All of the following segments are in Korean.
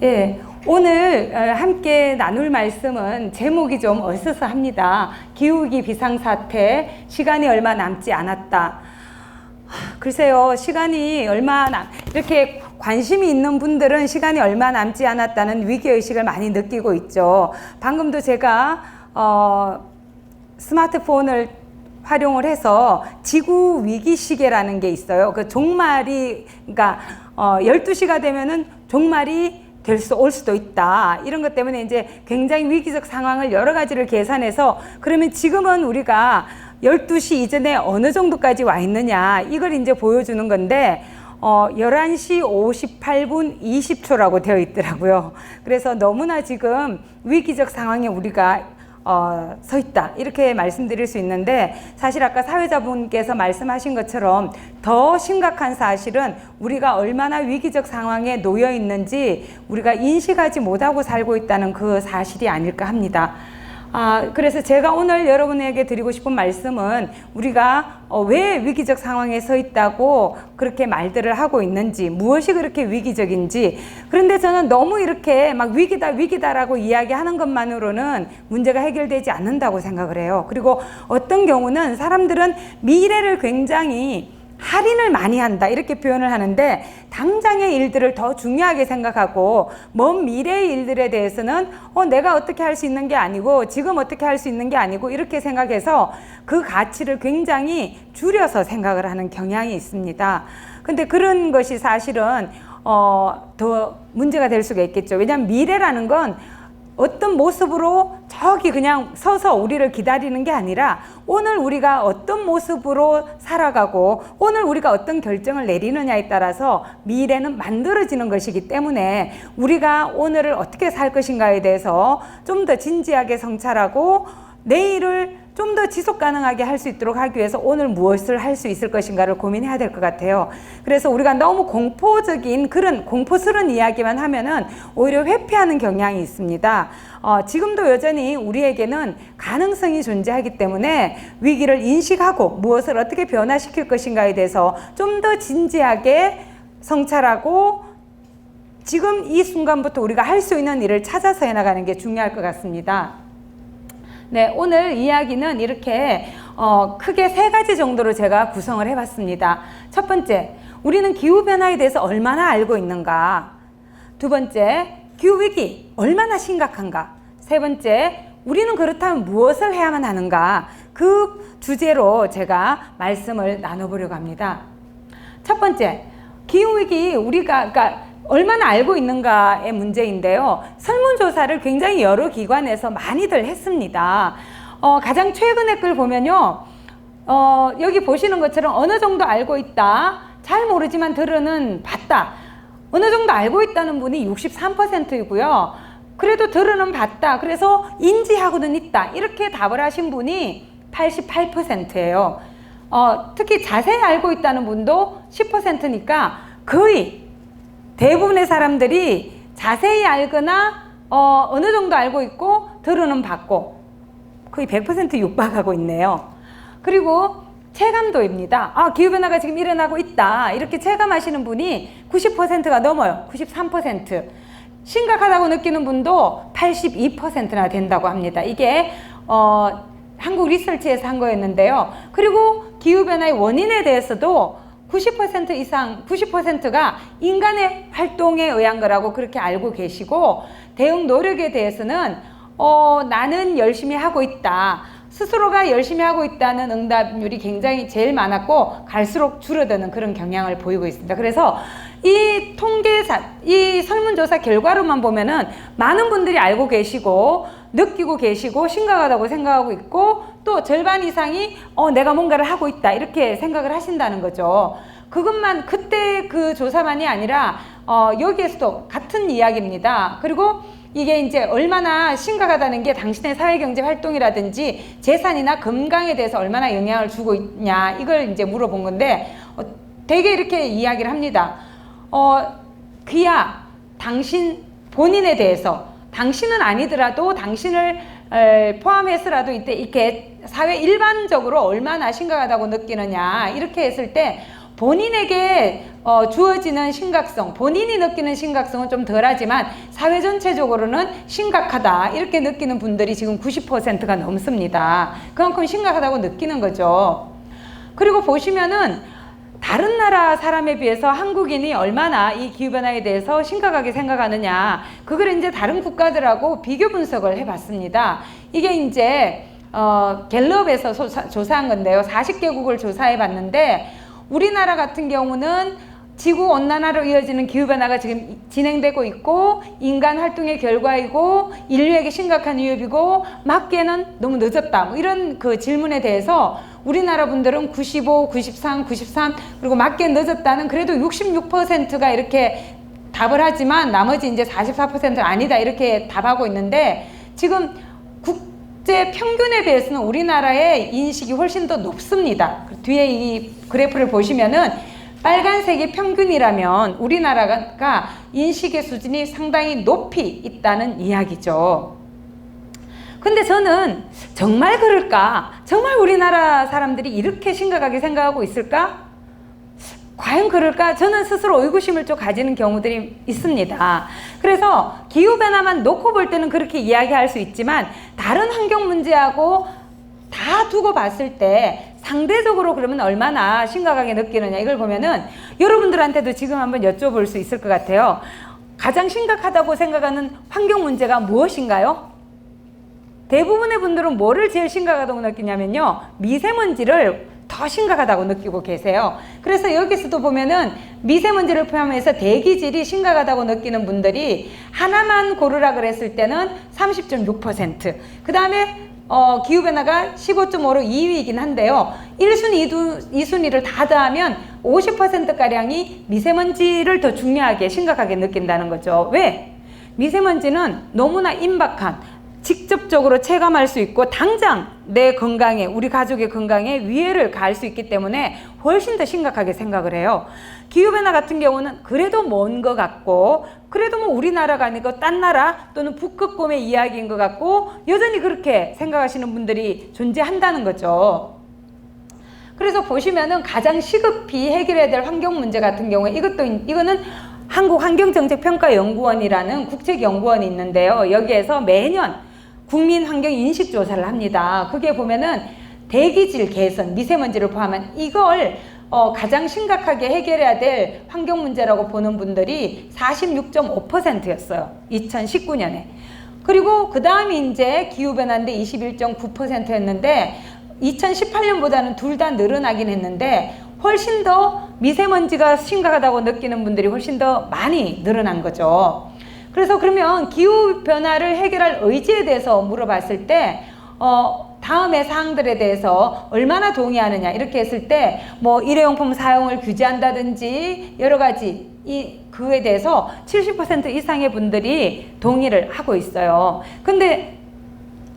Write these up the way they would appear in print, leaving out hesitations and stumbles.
예, 오늘 함께 나눌 말씀은 제목이 좀 어수선합니다. 기후위기 비상사태, 시간이 얼마 남지 않았다. 글쎄요, 시간이 이렇게 관심이 있는 분들은 시간이 얼마 남지 않았다는 위기의식을 많이 느끼고 있죠. 방금도 제가 스마트폰을 활용을 해서 지구 위기 시계라는 게 있어요. 그 종말이, 그러니까 12시가 되면은 종말이 올 수도 있다. 이런 것 때문에 이제 굉장히 위기적 상황을 여러 가지를 계산해서, 그러면 지금은 우리가 12시 이전에 어느 정도까지 와 있느냐, 이걸 이제 보여주는 건데, 11시 58분 20초라고 되어 있더라고요. 그래서 너무나 지금 위기적 상황에 우리가 서 있다, 이렇게 말씀드릴 수 있는데, 사실 아까 사회자분께서 말씀하신 것처럼 더 심각한 사실은 우리가 얼마나 위기적 상황에 놓여 있는지 우리가 인식하지 못하고 살고 있다는 그 사실이 아닐까 합니다. 그래서 제가 오늘 여러분에게 드리고 싶은 말씀은 우리가 왜 위기적 상황에 서 있다고 그렇게 말들을 하고 있는지, 무엇이 그렇게 위기적인지. 그런데 저는 너무 이렇게 막 위기다라고 이야기하는 것만으로는 문제가 해결되지 않는다고 생각을 해요. 그리고 어떤 경우는 사람들은 미래를 굉장히 할인을 많이 한다, 이렇게 표현을 하는데, 당장의 일들을 더 중요하게 생각하고 먼 미래의 일들에 대해서는 내가 어떻게 할 수 있는 게 아니고 지금 어떻게 할 수 있는 게 아니고 이렇게 생각해서 그 가치를 굉장히 줄여서 생각을 하는 경향이 있습니다. 근데 그런 것이 사실은 더 문제가 될 수가 있겠죠. 왜냐하면 미래라는 건 어떤 모습으로 저기 그냥 서서 우리를 기다리는 게 아니라, 오늘 우리가 어떤 모습으로 살아가고 오늘 우리가 어떤 결정을 내리느냐에 따라서 미래는 만들어지는 것이기 때문에, 우리가 오늘을 어떻게 살 것인가에 대해서 좀 더 진지하게 성찰하고 내일을 좀 더 지속 가능하게 할 수 있도록 하기 위해서 오늘 무엇을 할 수 있을 것인가를 고민해야 될 것 같아요. 그래서 우리가 너무 공포적인 그런 공포스러운 이야기만 하면은 오히려 회피하는 경향이 있습니다. 지금도 여전히 우리에게는 가능성이 존재하기 때문에 위기를 인식하고 무엇을 어떻게 변화시킬 것인가에 대해서 좀 더 진지하게 성찰하고 지금 이 순간부터 우리가 할 수 있는 일을 찾아서 해나가는 게 중요할 것 같습니다. 네, 오늘 이야기는 이렇게 크게 세 가지 정도로 제가 구성을 해봤습니다. 첫 번째, 우리는 기후변화에 대해서 얼마나 알고 있는가? 두 번째, 기후위기 얼마나 심각한가? 세 번째, 우리는 그렇다면 무엇을 해야만 하는가? 그 주제로 제가 말씀을 나눠보려고 합니다. 첫 번째, 기후위기 그러니까 얼마나 알고 있는가의 문제인데요. 설문조사를 굉장히 여러 기관에서 많이들 했습니다. 가장 최근의 글 보면요. 여기 보시는 것처럼 어느 정도 알고 있다, 잘 모르지만 들어는 봤다. 어느 정도 알고 있다는 분이 63%이고요. 그래도 들어는 봤다, 그래서 인지하고는 있다, 이렇게 답을 하신 분이 88%예요. 특히 자세히 알고 있다는 분도 10%니까 거의 대부분의 사람들이 자세히 알거나 어느 정도 알고 있고 들어는 봤고 거의 100% 육박하고 있네요. 그리고 체감도입니다. 기후변화가 지금 일어나고 있다, 이렇게 체감하시는 분이 90%가 넘어요. 93%. 심각하다고 느끼는 분도 82%나 된다고 합니다. 이게 한국 리서치에서 한 거였는데요. 그리고 기후변화의 원인에 대해서도 90% 이상, 90%가 인간의 활동에 의한 거라고 그렇게 알고 계시고, 대응 노력에 대해서는 나는 열심히 하고 있다, 스스로가 열심히 하고 있다는 응답률이 굉장히 제일 많았고 갈수록 줄어드는 그런 경향을 보이고 있습니다. 그래서 이 이 설문조사 결과로만 보면은 많은 분들이 알고 계시고 느끼고 계시고 심각하다고 생각하고 있고, 또 절반 이상이 내가 뭔가를 하고 있다, 이렇게 생각을 하신다는 거죠. 그것만, 그때 그 조사만이 아니라 여기에서도 같은 이야기입니다. 그리고 이게 이제 얼마나 심각하다는 게 당신의 사회경제 활동이라든지 재산이나 건강에 대해서 얼마나 영향을 주고 있냐, 이걸 이제 물어본 건데, 되게 이렇게 이야기를 합니다. 귀야, 당신 본인에 대해서, 당신은 아니더라도 당신을 포함해서라도 이때 이렇게 사회 일반적으로 얼마나 심각하다고 느끼느냐, 이렇게 했을 때 본인에게 주어지는 심각성, 본인이 느끼는 심각성은 좀 덜하지만 사회 전체적으로는 심각하다 이렇게 느끼는 분들이 지금 90%가 넘습니다. 그만큼 심각하다고 느끼는 거죠. 그리고 보시면은 다른 나라 사람에 비해서 한국인이 얼마나 이 기후변화에 대해서 심각하게 생각하느냐, 그걸 이제 다른 국가들하고 비교 분석을 해봤습니다. 이게 이제 갤럽에서 조사한 건데요. 40개국을 조사해 봤는데 우리나라 같은 경우는 지구온난화로 이어지는 기후변화가 지금 진행되고 있고 인간 활동의 결과이고 인류에게 심각한 위협이고 막기에는 너무 늦었다, 뭐 이런 그 질문에 대해서 우리나라 분들은 95, 93, 93 그리고 막기에 늦었다는 그래도 66%가 이렇게 답을 하지만 나머지 이제 44%는 아니다 이렇게 답하고 있는데, 지금 국제 평균에 비해서는 우리나라의 인식이 훨씬 더 높습니다. 뒤에 이 그래프를 보시면은 빨간색이 평균이라면 우리나라가 인식의 수준이 상당히 높이 있다는 이야기죠. 근데 저는 정말 그럴까? 정말 우리나라 사람들이 이렇게 심각하게 생각하고 있을까? 과연 그럴까? 저는 스스로 의구심을 좀 가지는 경우들이 있습니다. 그래서 기후변화만 놓고 볼 때는 그렇게 이야기할 수 있지만 다른 환경 문제하고 다 두고 봤을 때 상대적으로 그러면 얼마나 심각하게 느끼느냐, 이걸 보면은 여러분들한테도 지금 한번 여쭤볼 수 있을 것 같아요. 가장 심각하다고 생각하는 환경 문제가 무엇인가요? 대부분의 분들은 뭐를 제일 심각하다고 느끼냐면요, 미세먼지를 더 심각하다고 느끼고 계세요. 그래서 여기서도 보면은 미세먼지를 포함해서 대기질이 심각하다고 느끼는 분들이 하나만 고르라 그랬을 때는 30.6%, 그 다음에 기후변화가 15.5로 2위이긴 한데요. 1순위, 2순위를 다 더하면 50%가량이 미세먼지를 더 중요하게 심각하게 느낀다는 거죠. 왜? 미세먼지는 너무나 임박한, 직접적으로 체감할 수 있고 당장 내 건강에, 우리 가족의 건강에 위해를 가할 수 있기 때문에 훨씬 더 심각하게 생각을 해요. 기후변화 같은 경우는 그래도 먼 것 같고, 그래도 뭐 우리나라가 아니고 딴 나라 또는 북극곰의 이야기인 것 같고 여전히 그렇게 생각하시는 분들이 존재한다는 거죠. 그래서 보시면은 가장 시급히 해결해야 될 환경 문제 같은 경우에 이거는 한국환경정책평가연구원이라는 국책연구원이 있는데요. 여기에서 매년 국민환경인식조사를 합니다. 그게 보면은 대기질 개선, 미세먼지를 포함한 이걸 가장 심각하게 해결해야 될 환경 문제라고 보는 분들이 46.5%였어요. 2019년에. 그리고 그 다음이 이제 기후변화인데 21.9%였는데 2018년보다는 둘 다 늘어나긴 했는데 훨씬 더 미세먼지가 심각하다고 느끼는 분들이 훨씬 더 많이 늘어난 거죠. 그래서 그러면 기후변화를 해결할 의지에 대해서 물어봤을 때 다음의 사항들에 대해서 얼마나 동의하느냐 이렇게 했을 때 뭐 일회용품 사용을 규제한다든지 여러 가지 그에 대해서 70% 이상의 분들이 동의를 하고 있어요. 근데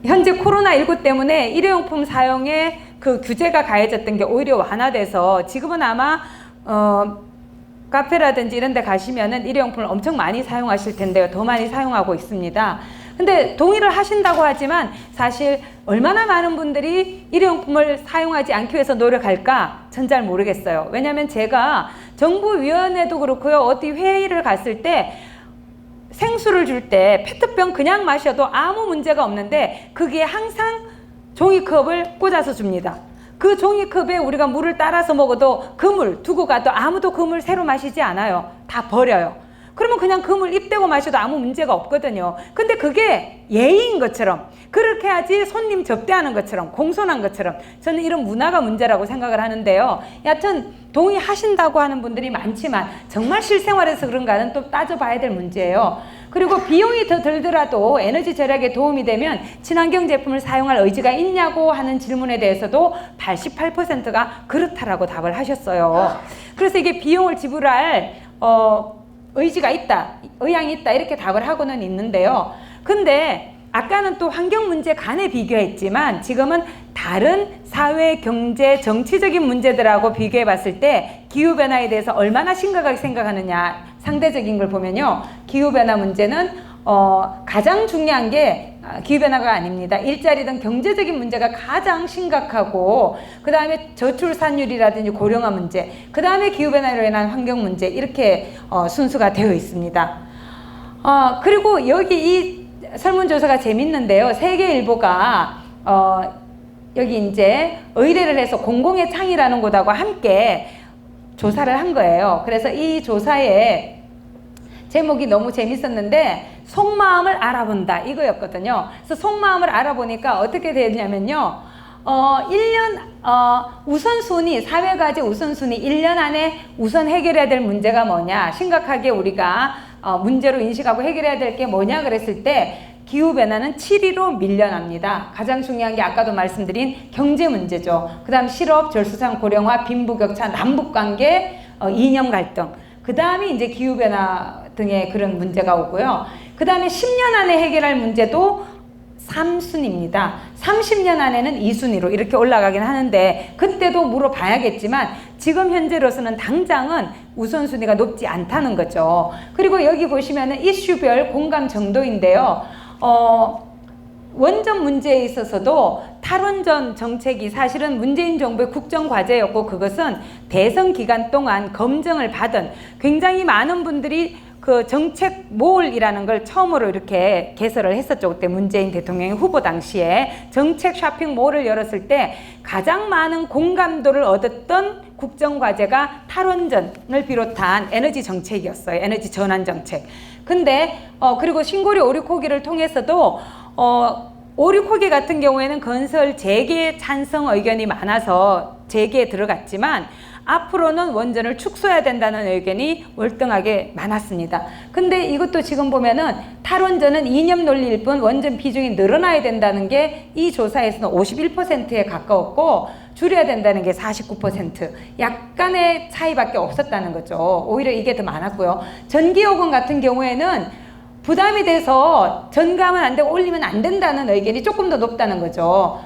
현재 코로나19 때문에 일회용품 사용에 그 규제가 가해졌던 게 오히려 완화돼서 지금은 아마 카페라든지 이런 데 가시면은 일회용품을 엄청 많이 사용하실 텐데요. 더 많이 사용하고 있습니다. 근데 동의를 하신다고 하지만 사실 얼마나 많은 분들이 일회용품을 사용하지 않기 위해서 노력할까? 전 잘 모르겠어요. 왜냐하면 제가 정부위원회도 그렇고요. 어디 회의를 갔을 때 생수를 줄 때 페트병 그냥 마셔도 아무 문제가 없는데 그게 항상 종이컵을 꽂아서 줍니다. 그 종이컵에 우리가 물을 따라서 먹어도 그 물 두고 가도 아무도 그 물 새로 마시지 않아요. 다 버려요. 그러면 그냥 그 물 입대고 마셔도 아무 문제가 없거든요. 근데 그게 예의인 것처럼, 그렇게 하지 손님 접대하는 것처럼, 공손한 것처럼 저는 이런 문화가 문제라고 생각을 하는데요. 여하튼 동의하신다고 하는 분들이 많지만 정말 실생활에서 그런가는 또 따져봐야 될 문제예요. 그리고 비용이 더 들더라도 에너지 절약에 도움이 되면 친환경 제품을 사용할 의지가 있냐고 하는 질문에 대해서도 88%가 그렇다라고 답을 하셨어요. 그래서 이게 비용을 지불할 의지가 있다, 의향이 있다 이렇게 답을 하고는 있는데요. 근데 아까는 또 환경 문제 간에 비교했지만 지금은 다른 사회, 경제, 정치적인 문제들하고 비교해 봤을 때 기후변화에 대해서 얼마나 심각하게 생각하느냐 상대적인 걸 보면요. 기후변화 문제는 가장 중요한 게 기후변화가 아닙니다. 일자리 등 경제적인 문제가 가장 심각하고 그 다음에 저출산율이라든지 고령화 문제, 그 다음에 기후변화로 인한 환경 문제, 이렇게 순수가 되어 있습니다. 그리고 여기 이 설문조사가 재밌는데요. 세계일보가 여기 이제 의뢰를 해서 공공의 창이라는 곳하고 함께 조사를 한 거예요. 그래서 이 조사에 제목이 너무 재밌었는데 속마음을 알아본다 이거였거든요. 그래서 속마음을 알아보니까 어떻게 되냐면요. 1년 우선순위 4가지 우선순위 1년 안에 우선 해결해야 될 문제가 뭐냐, 심각하게 우리가 문제로 인식하고 해결해야 될 게 뭐냐 그랬을 때 기후변화는 7위로 밀려납니다. 가장 중요한 게 아까도 말씀드린 경제 문제죠. 그 다음 실업, 절수상 고령화, 빈부격차, 남북관계, 이념 갈등, 그 다음에 이제 기후변화 등의 그런 문제가 오고요. 그 다음에 10년 안에 해결할 문제도 3순위입니다. 30년 안에는 2순위로 이렇게 올라가긴 하는데 그때도 물어봐야겠지만 지금 현재로서는 당장은 우선순위가 높지 않다는 거죠. 그리고 여기 보시면은 이슈별 공감 정도인데요. 원전 문제에 있어서도 탈원전 정책이 사실은 문재인 정부의 국정과제였고 그것은 대선 기간 동안 검증을 받은 굉장히 많은 분들이 그 정책몰이라는 걸 처음으로 이렇게 개설을 했었죠. 그때 문재인 대통령이 후보 당시에 정책 쇼핑몰을 열었을 때 가장 많은 공감도를 얻었던 국정과제가 탈원전을 비롯한 에너지 정책이었어요. 에너지 전환 정책. 근데 그리고 신고리 오리코기를 통해서도 오리코기 같은 경우에는 건설 재개 찬성 의견이 많아서 재개에 들어갔지만 앞으로는 원전을 축소해야 된다는 의견이 월등하게 많았습니다. 근데 이것도 지금 보면은 탈원전은 이념 논리일 뿐 원전 비중이 늘어나야 된다는 게 이 조사에서는 51%에 가까웠고 줄여야 된다는 게 49%, 약간의 차이밖에 없었다는 거죠. 오히려 이게 더 많았고요. 전기요금 같은 경우에는 부담이 돼서 전가하면 안 되고 올리면 안 된다는 의견이 조금 더 높다는 거죠.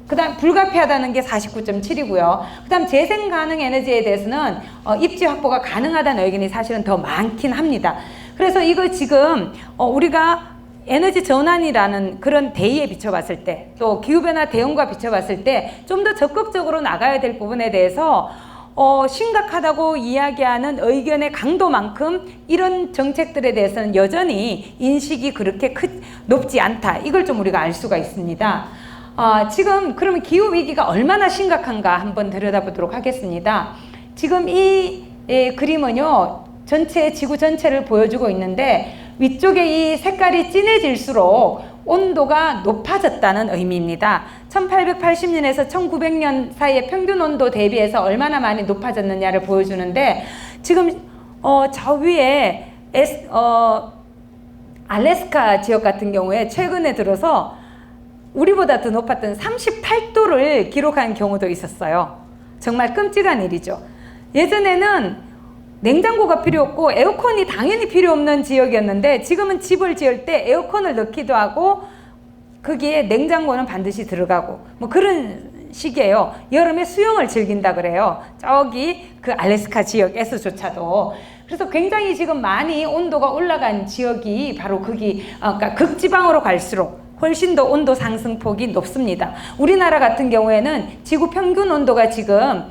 그 다음 불가피하다는 게 49.7이고요. 그 다음 재생 가능 에너지에 대해서는 입지 확보가 가능하다는 의견이 사실은 더 많긴 합니다. 그래서 이거 지금 우리가 에너지 전환이라는 그런 대의에 비춰봤을 때 또 기후변화 대응과 비춰봤을 때 좀 더 적극적으로 나가야 될 부분에 대해서 심각하다고 이야기하는 의견의 강도만큼 이런 정책들에 대해서는 여전히 인식이 그렇게 높지 않다. 이걸 좀 우리가 알 수가 있습니다. 지금 그러면 기후위기가 얼마나 심각한가 한번 들여다보도록 하겠습니다. 지금 이 그림은요, 지구 전체를 보여주고 있는데 위쪽에 이 색깔이 진해질수록 온도가 높아졌다는 의미입니다. 1880년에서 1900년 사이의 평균 온도 대비해서 얼마나 많이 높아졌느냐를 보여주는데 지금 저 위에 알래스카 지역 같은 경우에 최근에 들어서 우리보다 더 높았던 38도를 기록한 경우도 있었어요. 정말 끔찍한 일이죠. 예전에는 냉장고가 필요 없고 에어컨이 당연히 필요 없는 지역이었는데 지금은 집을 지을 때 에어컨을 넣기도 하고 거기에 냉장고는 반드시 들어가고 뭐 그런 식이에요. 여름에 수영을 즐긴다 그래요. 저기 그 알래스카 지역에서조차도. 그래서 굉장히 지금 많이 온도가 올라간 지역이 바로 거기 그러니까 극지방으로 갈수록 훨씬 더 온도 상승폭이 높습니다. 우리나라 같은 경우에는 지구 평균 온도가 지금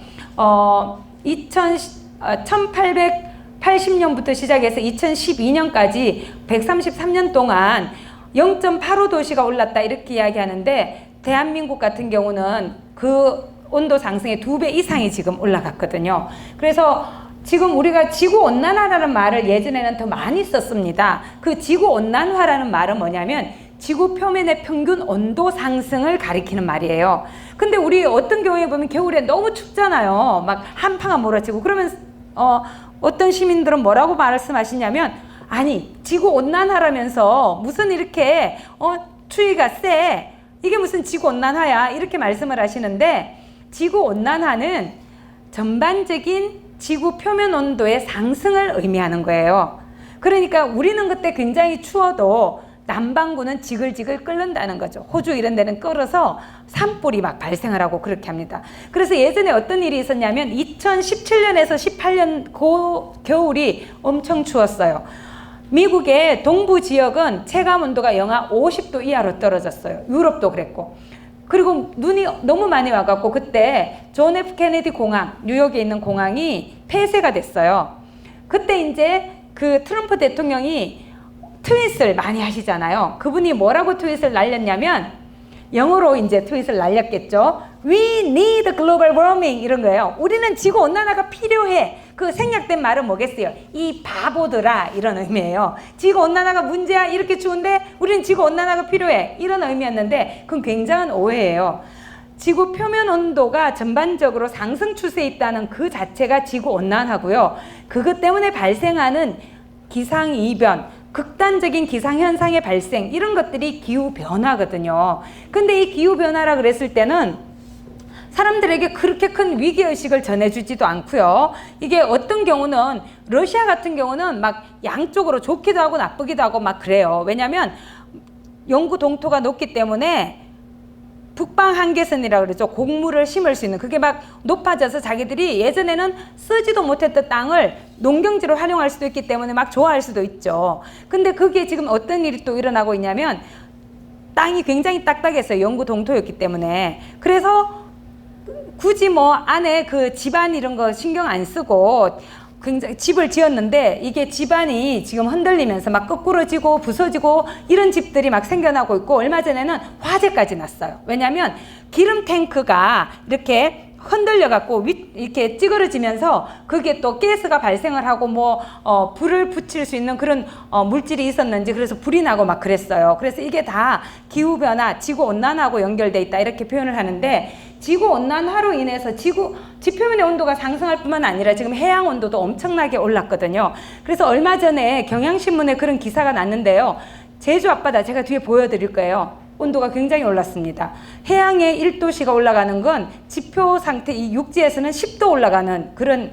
1880년부터 시작해서 2012년까지 133년 동안 0.85도씨가 올랐다 이렇게 이야기하는데 대한민국 같은 경우는 그 온도 상승의 2배 이상이 지금 올라갔거든요. 그래서 지금 우리가 지구온난화라는 말을 예전에는 더 많이 썼습니다. 그 지구온난화라는 말은 뭐냐면 지구 표면의 평균 온도 상승을 가리키는 말이에요. 근데 우리 어떤 경우에 보면 겨울에 너무 춥잖아요. 막 한파가 몰아치고 그러면 어떤 시민들은 뭐라고 말씀하시냐면 아니 지구온난화라면서 무슨 이렇게 추위가 세 이게 무슨 지구온난화야 이렇게 말씀을 하시는데 지구온난화는 전반적인 지구 표면 온도의 상승을 의미하는 거예요. 그러니까 우리는 그때 굉장히 추워도 남반구는 지글지글 끓는다는 거죠. 호주 이런 데는 끓어서 산불이 막 발생을 하고 그렇게 합니다. 그래서 예전에 어떤 일이 있었냐면 2017년에서 18년 그 겨울이 엄청 추웠어요. 미국의 동부 지역은 체감 온도가 영하 50도 이하로 떨어졌어요. 유럽도 그랬고. 그리고 눈이 너무 많이 와갖고 그때 존 F 케네디 공항, 뉴욕에 있는 공항이 폐쇄가 됐어요. 그때 이제 그 트럼프 대통령이 트윗을 많이 하시잖아요. 그분이 뭐라고 트윗을 날렸냐면, 영어로 이제 트윗을 날렸겠죠. We need global warming 이런 거예요. 우리는 지구 온난화가 필요해. 그 생략된 말은 뭐겠어요? 이 바보들아 이런 의미예요. 지구 온난화가 문제야. 이렇게 추운데 우리는 지구 온난화가 필요해. 이런 의미였는데 그건 굉장한 오해예요. 지구 표면 온도가 전반적으로 상승 추세에 있다는 그 자체가 지구 온난화고요. 그것 때문에 발생하는 기상이변, 극단적인 기상현상의 발생, 이런 것들이 기후변화거든요. 근데 이 기후변화라 그랬을 때는 사람들에게 그렇게 큰 위기의식을 전해주지도 않고요. 이게 어떤 경우는, 러시아 같은 경우는 막 양쪽으로 좋기도 하고 나쁘기도 하고 막 그래요. 왜냐하면 영구 동토가 높기 때문에 북방 한계선이라고 그러죠. 곡물을 심을 수 있는, 그게 막 높아져서 자기들이 예전에는 쓰지도 못했던 땅을 농경지로 활용할 수도 있기 때문에 막 좋아할 수도 있죠. 근데 그게 지금 어떤 일이 또 일어나고 있냐면, 땅이 굉장히 딱딱했어요. 영구 동토였기 때문에. 그래서 굳이 뭐 안에 그 집안 이런 거 신경 안 쓰고 굉장히 집을 지었는데, 이게 집안이 지금 흔들리면서 막 거꾸러지고 부서지고 이런 집들이 막 생겨나고 있고, 얼마 전에는 화재까지 났어요. 왜냐하면 기름 탱크가 이렇게 흔들려 갖고 이렇게 찌그러지면서 그게 또 가스가 발생을 하고 불을 붙일 수 있는 그런 물질이 있었는지, 그래서 불이 나고 막 그랬어요. 그래서 이게 다 기후변화, 지구온난화하고 연결돼 있다 이렇게 표현을 하는데, 지구온난화로 인해서 지표면의 온도가 상승할 뿐만 아니라 지금 해양 온도도 엄청나게 올랐거든요. 그래서 얼마 전에 경향신문에 그런 기사가 났는데요. 제주 앞바다, 제가 뒤에 보여드릴 거예요. 온도가 굉장히 올랐습니다. 해양에 1도씨가 올라가는 건 지표 상태, 이 육지에서는 10도 올라가는 그런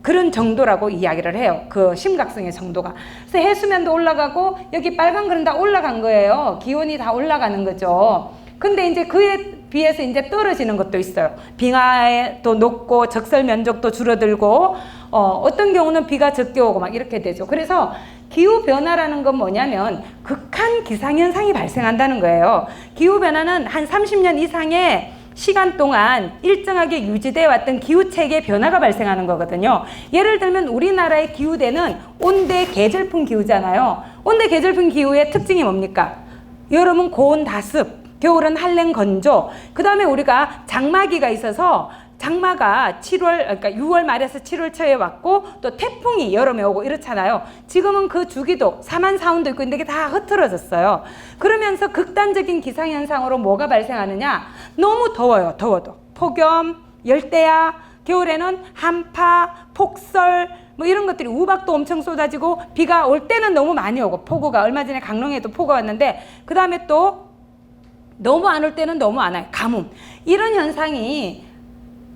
그런 정도라고 이야기를 해요. 그 심각성의 정도가. 그래서 해수면도 올라가고 여기 빨간 그런 다 올라간 거예요. 기온이 다 올라가는 거죠. 근데 이제 그에 비해서 이제 떨어지는 것도 있어요. 빙하도 녹고 적설 면적도 줄어들고 어떤 경우는 비가 적게 오고 막 이렇게 되죠. 그래서 기후변화라는 건 뭐냐면 극한 기상현상이 발생한다는 거예요. 기후변화는 한 30년 이상의 시간 동안 일정하게 유지되어 왔던 기후체계 변화가 발생하는 거거든요. 예를 들면 우리나라의 기후대는 온대 계절풍 기후잖아요. 온대 계절풍 기후의 특징이 뭡니까? 여름은 고온 다습, 겨울은 한랭 건조, 그 다음에 우리가 장마기가 있어서 장마가 6월 말에서 7월 초에 왔고, 또 태풍이 여름에 오고 이렇잖아요. 지금은 그 주기도 사만사운도 있고 있는데 이게 다 흐트러졌어요. 그러면서 극단적인 기상현상으로 뭐가 발생하느냐? 너무 더워요. 더워도 폭염, 열대야, 겨울에는 한파, 폭설 이런 것들이, 우박도 엄청 쏟아지고, 비가 올 때는 너무 많이 오고, 폭우가 얼마 전에 강릉에도 폭우가 왔는데, 그 다음에 또 너무 안 올 때는 너무 안 와요. 가뭄. 이런 현상이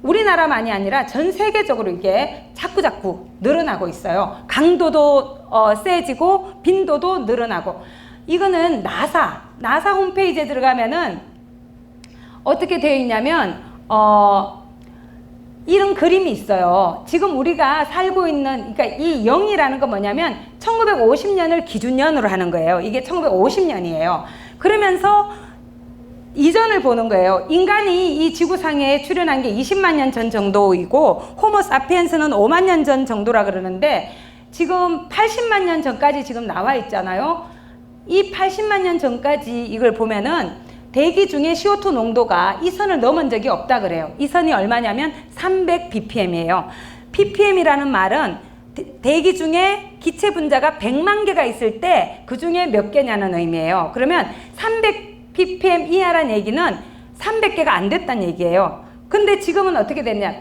우리나라만이 아니라 전 세계적으로 이게 자꾸자꾸 늘어나고 있어요. 강도도 세지고 빈도도 늘어나고. 이거는 나사 홈페이지에 들어가면은 어떻게 되어 있냐면 이런 그림이 있어요. 지금 우리가 살고 있는, 그러니까 이 0이라는 건 뭐냐면 1950년을 기준년으로 하는 거예요. 이게 1950년이에요. 그러면서 이전을 보는 거예요. 인간이 이 지구상에 출현한 게 20만 년 전 정도이고, 호모 사피엔스는 5만 년 전 정도라 그러는데, 지금 80만 년 전까지 지금 나와 있잖아요. 이 80만 년 전까지 이걸 보면은 대기 중에 CO2 농도가 이 선을 넘은 적이 없다 그래요. 이 선이 얼마냐면 300 ppm이에요. ppm이라는 말은 대기 중에 기체 분자가 100만 개가 있을 때 그 중에 몇 개냐는 의미예요. 그러면 300 ppm 이하란 얘기는 300개가 안 됐다는 얘기예요. 근데 지금은 어떻게 됐냐?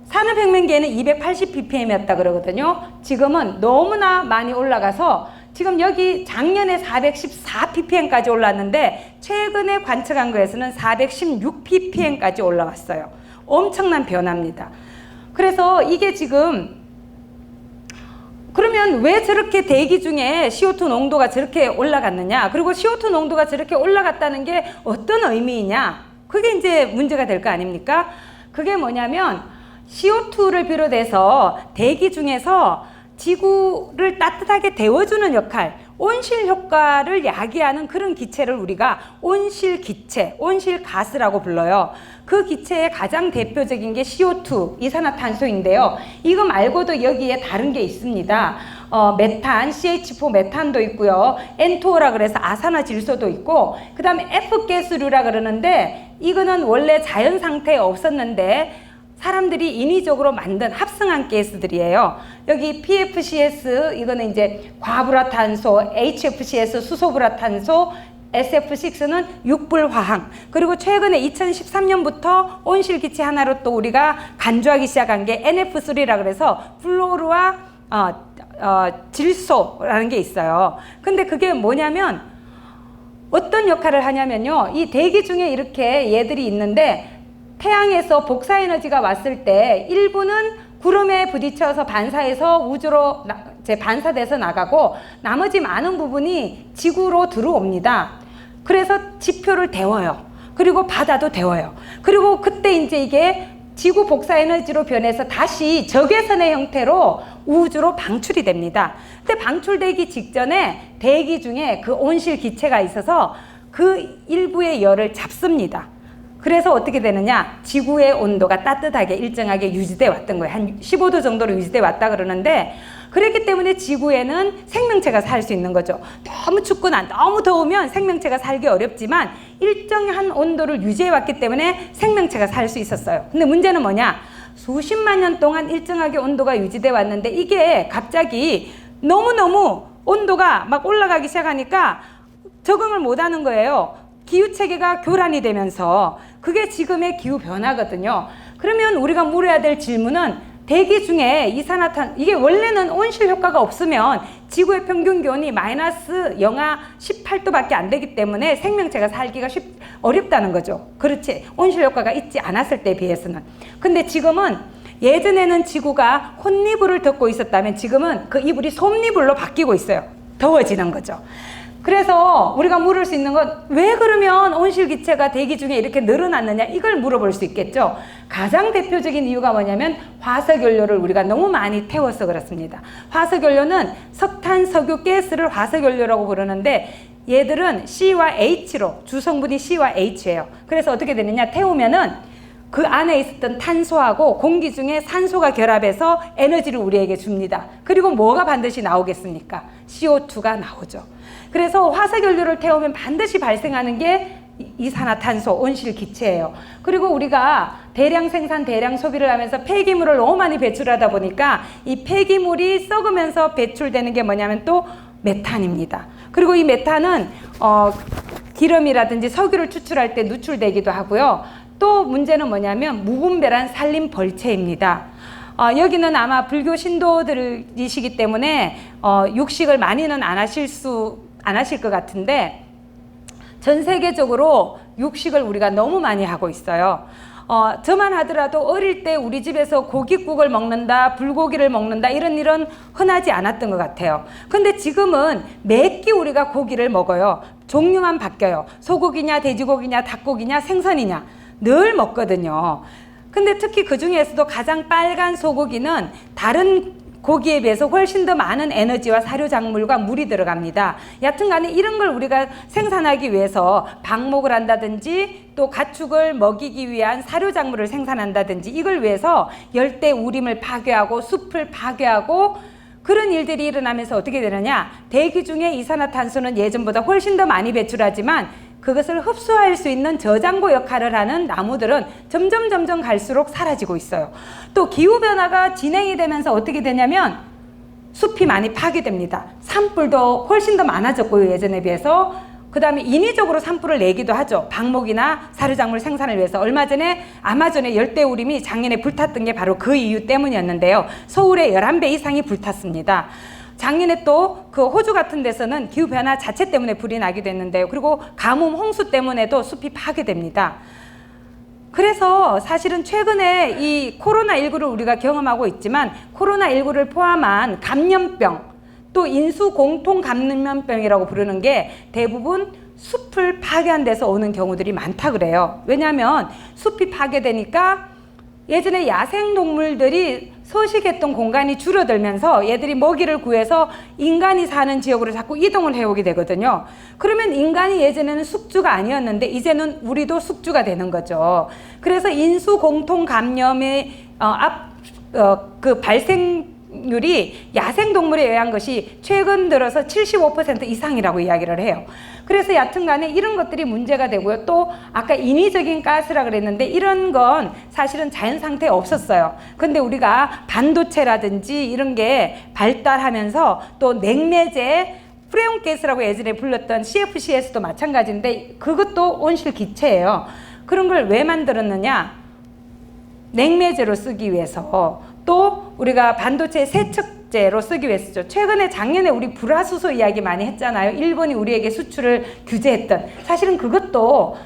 산업혁명기에는 280 ppm이었다 그러거든요. 지금은 너무나 많이 올라가서 지금 여기 작년에 414 ppm까지 올랐는데, 최근에 관측한 거에서는 416 ppm까지 올라왔어요. 엄청난 변화입니다. 그래서 이게 지금, 그러면 왜 저렇게 대기 중에 CO2 농도가 저렇게 올라갔느냐? 그리고 CO2 농도가 저렇게 올라갔다는 게 어떤 의미이냐? 그게 이제 문제가 될 거 아닙니까? 그게 뭐냐면 CO2를 비롯해서 대기 중에서 지구를 따뜻하게 데워주는 역할, 온실 효과를 야기하는 그런 기체를 우리가 온실 기체, 온실 가스라고 불러요. 그 기체의 가장 대표적인 게 CO2, 이산화탄소인데요. 이거 말고도 여기에 다른 게 있습니다. 메탄, CH4 메탄도 있고요. N2O라 그래서 아산화질소도 있고, 그 다음에 F가스류라 그러는데 이거는 원래 자연 상태에 없었는데 사람들이 인위적으로 만든 합성한 가스들이에요. 여기 PFCS, 이거는 이제 과불화탄소, HFCS, 수소불화탄소, SF6는 육불화학. 그리고 최근에 2013년부터 온실기체 하나로 또 우리가 간주하기 시작한 게 NF3라 그래서 플로르와 질소라는 게 있어요. 근데 그게 뭐냐면 어떤 역할을 하냐면요. 이 대기 중에 이렇게 얘들이 있는데 태양에서 복사에너지가 왔을 때 일부는 구름에 부딪혀서 반사해서 우주로 반사돼서 나가고 나머지 많은 부분이 지구로 들어옵니다. 그래서 지표를 데워요. 그리고 바다도 데워요. 그리고 그때 이제 이게 지구 복사에너지로 변해서 다시 적외선의 형태로 우주로 방출이 됩니다. 근데 방출되기 직전에 대기 중에 그 온실 기체가 있어서 그 일부의 열을 잡습니다. 그래서 어떻게 되느냐? 지구의 온도가 따뜻하게 일정하게 유지돼 왔던 거예요. 한 15도 정도로 유지돼 왔다 그러는데, 그렇기 때문에 지구에는 생명체가 살 수 있는 거죠. 너무 춥거나 너무 더우면 생명체가 살기 어렵지만 일정한 온도를 유지해 왔기 때문에 생명체가 살 수 있었어요. 근데 문제는 뭐냐? 수십만 년 동안 일정하게 온도가 유지돼 왔는데 이게 갑자기 너무너무 온도가 막 올라가기 시작하니까 적응을 못 하는 거예요. 기후체계가 교란이 되면서. 그게 지금의 기후변화거든요. 그러면 우리가 물어야 될 질문은 대기 중에 이게 원래는 온실 효과가 없으면 지구의 평균 기온이 마이너스 영하 18도밖에 안 되기 때문에 생명체가 살기가 어렵다는 거죠. 그렇지. 온실 효과가 있지 않았을 때에 비해서는. 근데 지금은 예전에는 지구가 혼이불을 덮고 있었다면 지금은 그 이불이 솜이불로 바뀌고 있어요. 더워지는 거죠. 그래서 우리가 물을 수 있는 건 왜 그러면 온실기체가 대기 중에 이렇게 늘어났느냐, 이걸 물어볼 수 있겠죠. 가장 대표적인 이유가 뭐냐면 화석연료를 우리가 너무 많이 태워서 그렇습니다. 화석연료는 석탄, 석유, 가스를 화석연료라고 부르는데 얘들은 C와 H로, 주성분이 C와 H예요. 그래서 어떻게 되느냐, 태우면은 그 안에 있었던 탄소하고 공기 중에 산소가 결합해서 에너지를 우리에게 줍니다. 그리고 뭐가 반드시 나오겠습니까? CO2가 나오죠. 그래서 화석연료를 태우면 반드시 발생하는 게 이산화탄소, 온실기체예요. 그리고 우리가 대량 생산, 대량 소비를 하면서 폐기물을 너무 많이 배출하다 보니까 이 폐기물이 썩으면서 배출되는 게 뭐냐면 또 메탄입니다. 그리고 이 메탄은 기름이라든지 석유를 추출할 때 누출되기도 하고요. 또 문제는 뭐냐면 무분별한 산림 벌채입니다. 여기는 아마 불교 신도들이시기 때문에 육식을 많이는 안 하실 것 같은데 전 세계적으로 육식을 우리가 너무 많이 하고 있어요. 저만 하더라도 어릴 때 우리 집에서 고깃국을 먹는다, 불고기를 먹는다, 이런 일은 흔하지 않았던 것 같아요. 근데 지금은 매끼 우리가 고기를 먹어요. 종류만 바뀌어요. 소고기냐, 돼지고기냐, 닭고기냐, 생선이냐 늘 먹거든요. 근데 특히 그 중에서도 가장 빨간 소고기는 다른 고기에 비해서 훨씬 더 많은 에너지와 사료작물과 물이 들어갑니다. 여튼간에 이런 걸 우리가 생산하기 위해서 방목을 한다든지 또 가축을 먹이기 위한 사료작물을 생산한다든지 이걸 위해서 열대 우림을 파괴하고 숲을 파괴하고 그런 일들이 일어나면서 어떻게 되느냐, 대기 중에 이산화탄소는 예전보다 훨씬 더 많이 배출하지만 그것을 흡수할 수 있는 저장고 역할을 하는 나무들은 점점 갈수록 사라지고 있어요. 또 기후변화가 진행이 되면서 어떻게 되냐면 숲이 많이 파괴됩니다. 산불도 훨씬 더 많아졌고요, 예전에 비해서. 그 다음에 인위적으로 산불을 내기도 하죠. 방목이나 사료작물 생산을 위해서. 얼마 전에 아마존의 열대우림이 작년에 불탔던 게 바로 그 이유 때문이었는데요. 서울의 11배 이상이 불탔습니다. 작년에 또 그 호주 같은 데서는 기후변화 자체 때문에 불이 나기도 했는데요. 그리고 가뭄, 홍수 때문에도 숲이 파괴됩니다. 그래서 사실은 최근에 이 코로나19를 우리가 경험하고 있지만 코로나19를 포함한 감염병, 또 인수공통 감염병이라고 부르는 게 대부분 숲을 파괴한 데서 오는 경우들이 많다 그래요. 왜냐하면 숲이 파괴되니까 예전에 야생동물들이 서식했던 공간이 줄어들면서 얘들이 먹이를 구해서 인간이 사는 지역으로 자꾸 이동을 해오게 되거든요. 그러면 인간이 예전에는 숙주가 아니었는데 이제는 우리도 숙주가 되는 거죠. 그래서 인수 공통 감염의 그 발생률이 야생동물에 의한 것이 최근 들어서 75% 이상이라고 이야기를 해요. 그래서 여튼간에 이런 것들이 문제가 되고요. 또 아까 인위적인 가스라 그랬는데 이런 건 사실은 자연 상태에 없었어요. 근데 우리가 반도체라든지 이런 게 발달하면서 또 냉매제 프레온가스라고 예전에 불렀던 CFCS도 마찬가지인데 그것도 온실기체예요. 그런 걸 왜 만들었느냐? 냉매제로 쓰기 위해서, 또 우리가 반도체 세척제로 쓰기 위해서죠. 최근에 작년에 우리 불화수소 이야기 많이 했잖아요. 일본이 우리에게 수출을 규제했던, 사실은 그것도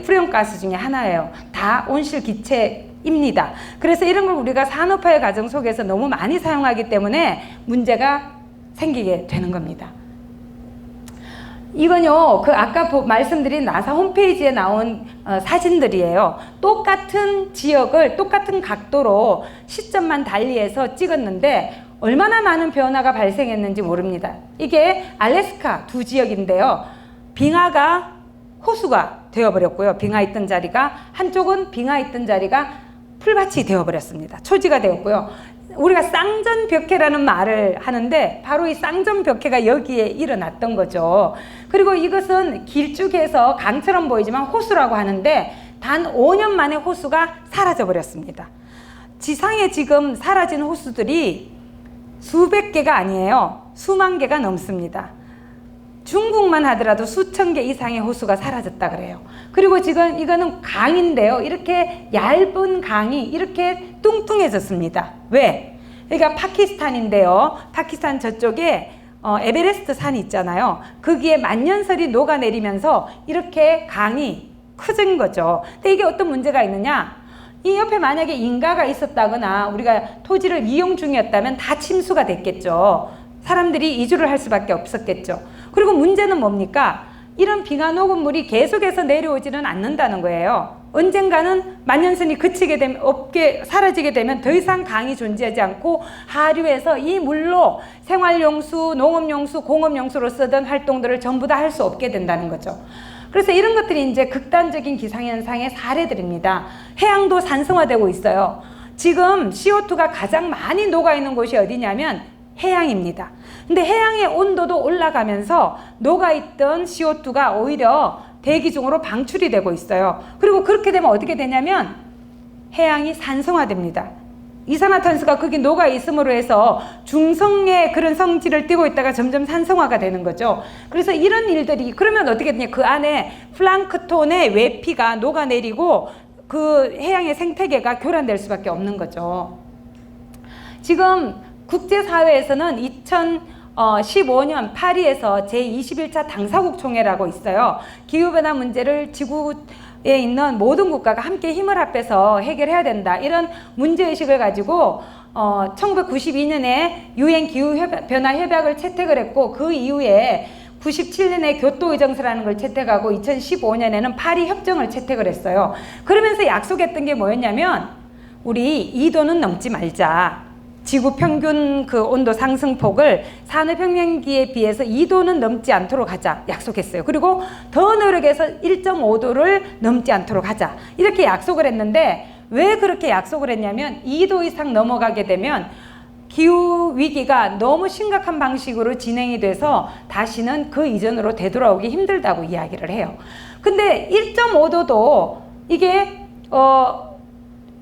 프레온가스 중에 하나예요. 다 온실기체입니다. 그래서 이런 걸 우리가 산업화의 과정 속에서 너무 많이 사용하기 때문에 문제가 생기게 되는 겁니다. 이건요, 그 아까 말씀드린 나사 홈페이지에 나온 사진들이에요. 똑같은 지역을 똑같은 각도로 시점만 달리해서 찍었는데 얼마나 많은 변화가 발생했는지 모릅니다. 이게 알래스카 두 지역인데요. 빙하가 호수가 되어버렸고요. 빙하 있던 자리가, 한쪽은 빙하 있던 자리가 풀밭이 되어버렸습니다. 초지가 되었고요. 우리가 쌍전벽해라는 말을 하는데 바로 이 쌍전벽해가 여기에 일어났던 거죠. 그리고 이것은 길쭉해서 강처럼 보이지만 호수라고 하는데 단 5년 만에 호수가 사라져 버렸습니다. 지상에 지금 사라진 호수들이 수백 개가 아니에요. 수만 개가 넘습니다. 중국만 하더라도 수천 개 이상의 호수가 사라졌다 그래요. 그리고 지금 이거는 강인데요. 이렇게 얇은 강이 이렇게 뚱뚱해졌습니다. 왜? 그러니까 파키스탄인데요. 파키스탄 저쪽에 에베레스트 산이 있잖아요. 거기에 만년설이 녹아내리면서 이렇게 강이 커진 거죠. 근데 이게 어떤 문제가 있느냐? 이 옆에 만약에 인가가 있었다거나 우리가 토지를 이용 중이었다면 다 침수가 됐겠죠. 사람들이 이주를 할 수밖에 없었겠죠. 그리고 문제는 뭡니까? 이런 빙하 녹은 물이 계속해서 내려오지는 않는다는 거예요. 언젠가는 만년설이 그치게 되면, 사라지게 되면 더 이상 강이 존재하지 않고 하류에서 이 물로 생활용수, 농업용수, 공업용수로 쓰던 활동들을 전부 다 할 수 없게 된다는 거죠. 그래서 이런 것들이 이제 극단적인 기상현상의 사례들입니다. 해양도 산성화되고 있어요. 지금 CO2가 가장 많이 녹아있는 곳이 어디냐면 해양입니다. 근데 해양의 온도도 올라가면서 녹아있던 CO2가 오히려 대기 중으로 방출이 되고 있어요. 그리고 그렇게 되면 어떻게 되냐면 해양이 산성화됩니다. 이산화탄소가 거기 녹아 있음으로 해서 중성의 그런 성질을 띠고 있다가 점점 산성화가 되는 거죠. 그래서 이런 일들이, 그러면 어떻게 되냐, 그 안에 플랑크톤의 외피가 녹아내리고 그 해양의 생태계가 교란될 수밖에 없는 거죠. 지금 국제사회에서는 2015년 파리에서 제21차 당사국 총회라고 있어요. 기후변화 문제를 지구에 있는 모든 국가가 함께 힘을 합해서 해결해야 된다, 이런 문제의식을 가지고 1992년에 유엔 기후변화 협약을 채택을 했고, 그 이후에 97년에 교토의정서라는 걸 채택하고 2015년에는 파리 협정을 채택을 했어요. 그러면서 약속했던 게 뭐였냐면 우리 2도는 넘지 말자. 지구 평균 그 온도 상승폭을 산업혁명기에 비해서 2도는 넘지 않도록 하자 약속했어요. 그리고 더 노력해서 1.5도를 넘지 않도록 하자, 이렇게 약속을 했는데, 왜 그렇게 약속을 했냐면 2도 이상 넘어가게 되면 기후위기가 너무 심각한 방식으로 진행이 돼서 다시는 그 이전으로 되돌아오기 힘들다고 이야기를 해요. 근데 1.5도도 이게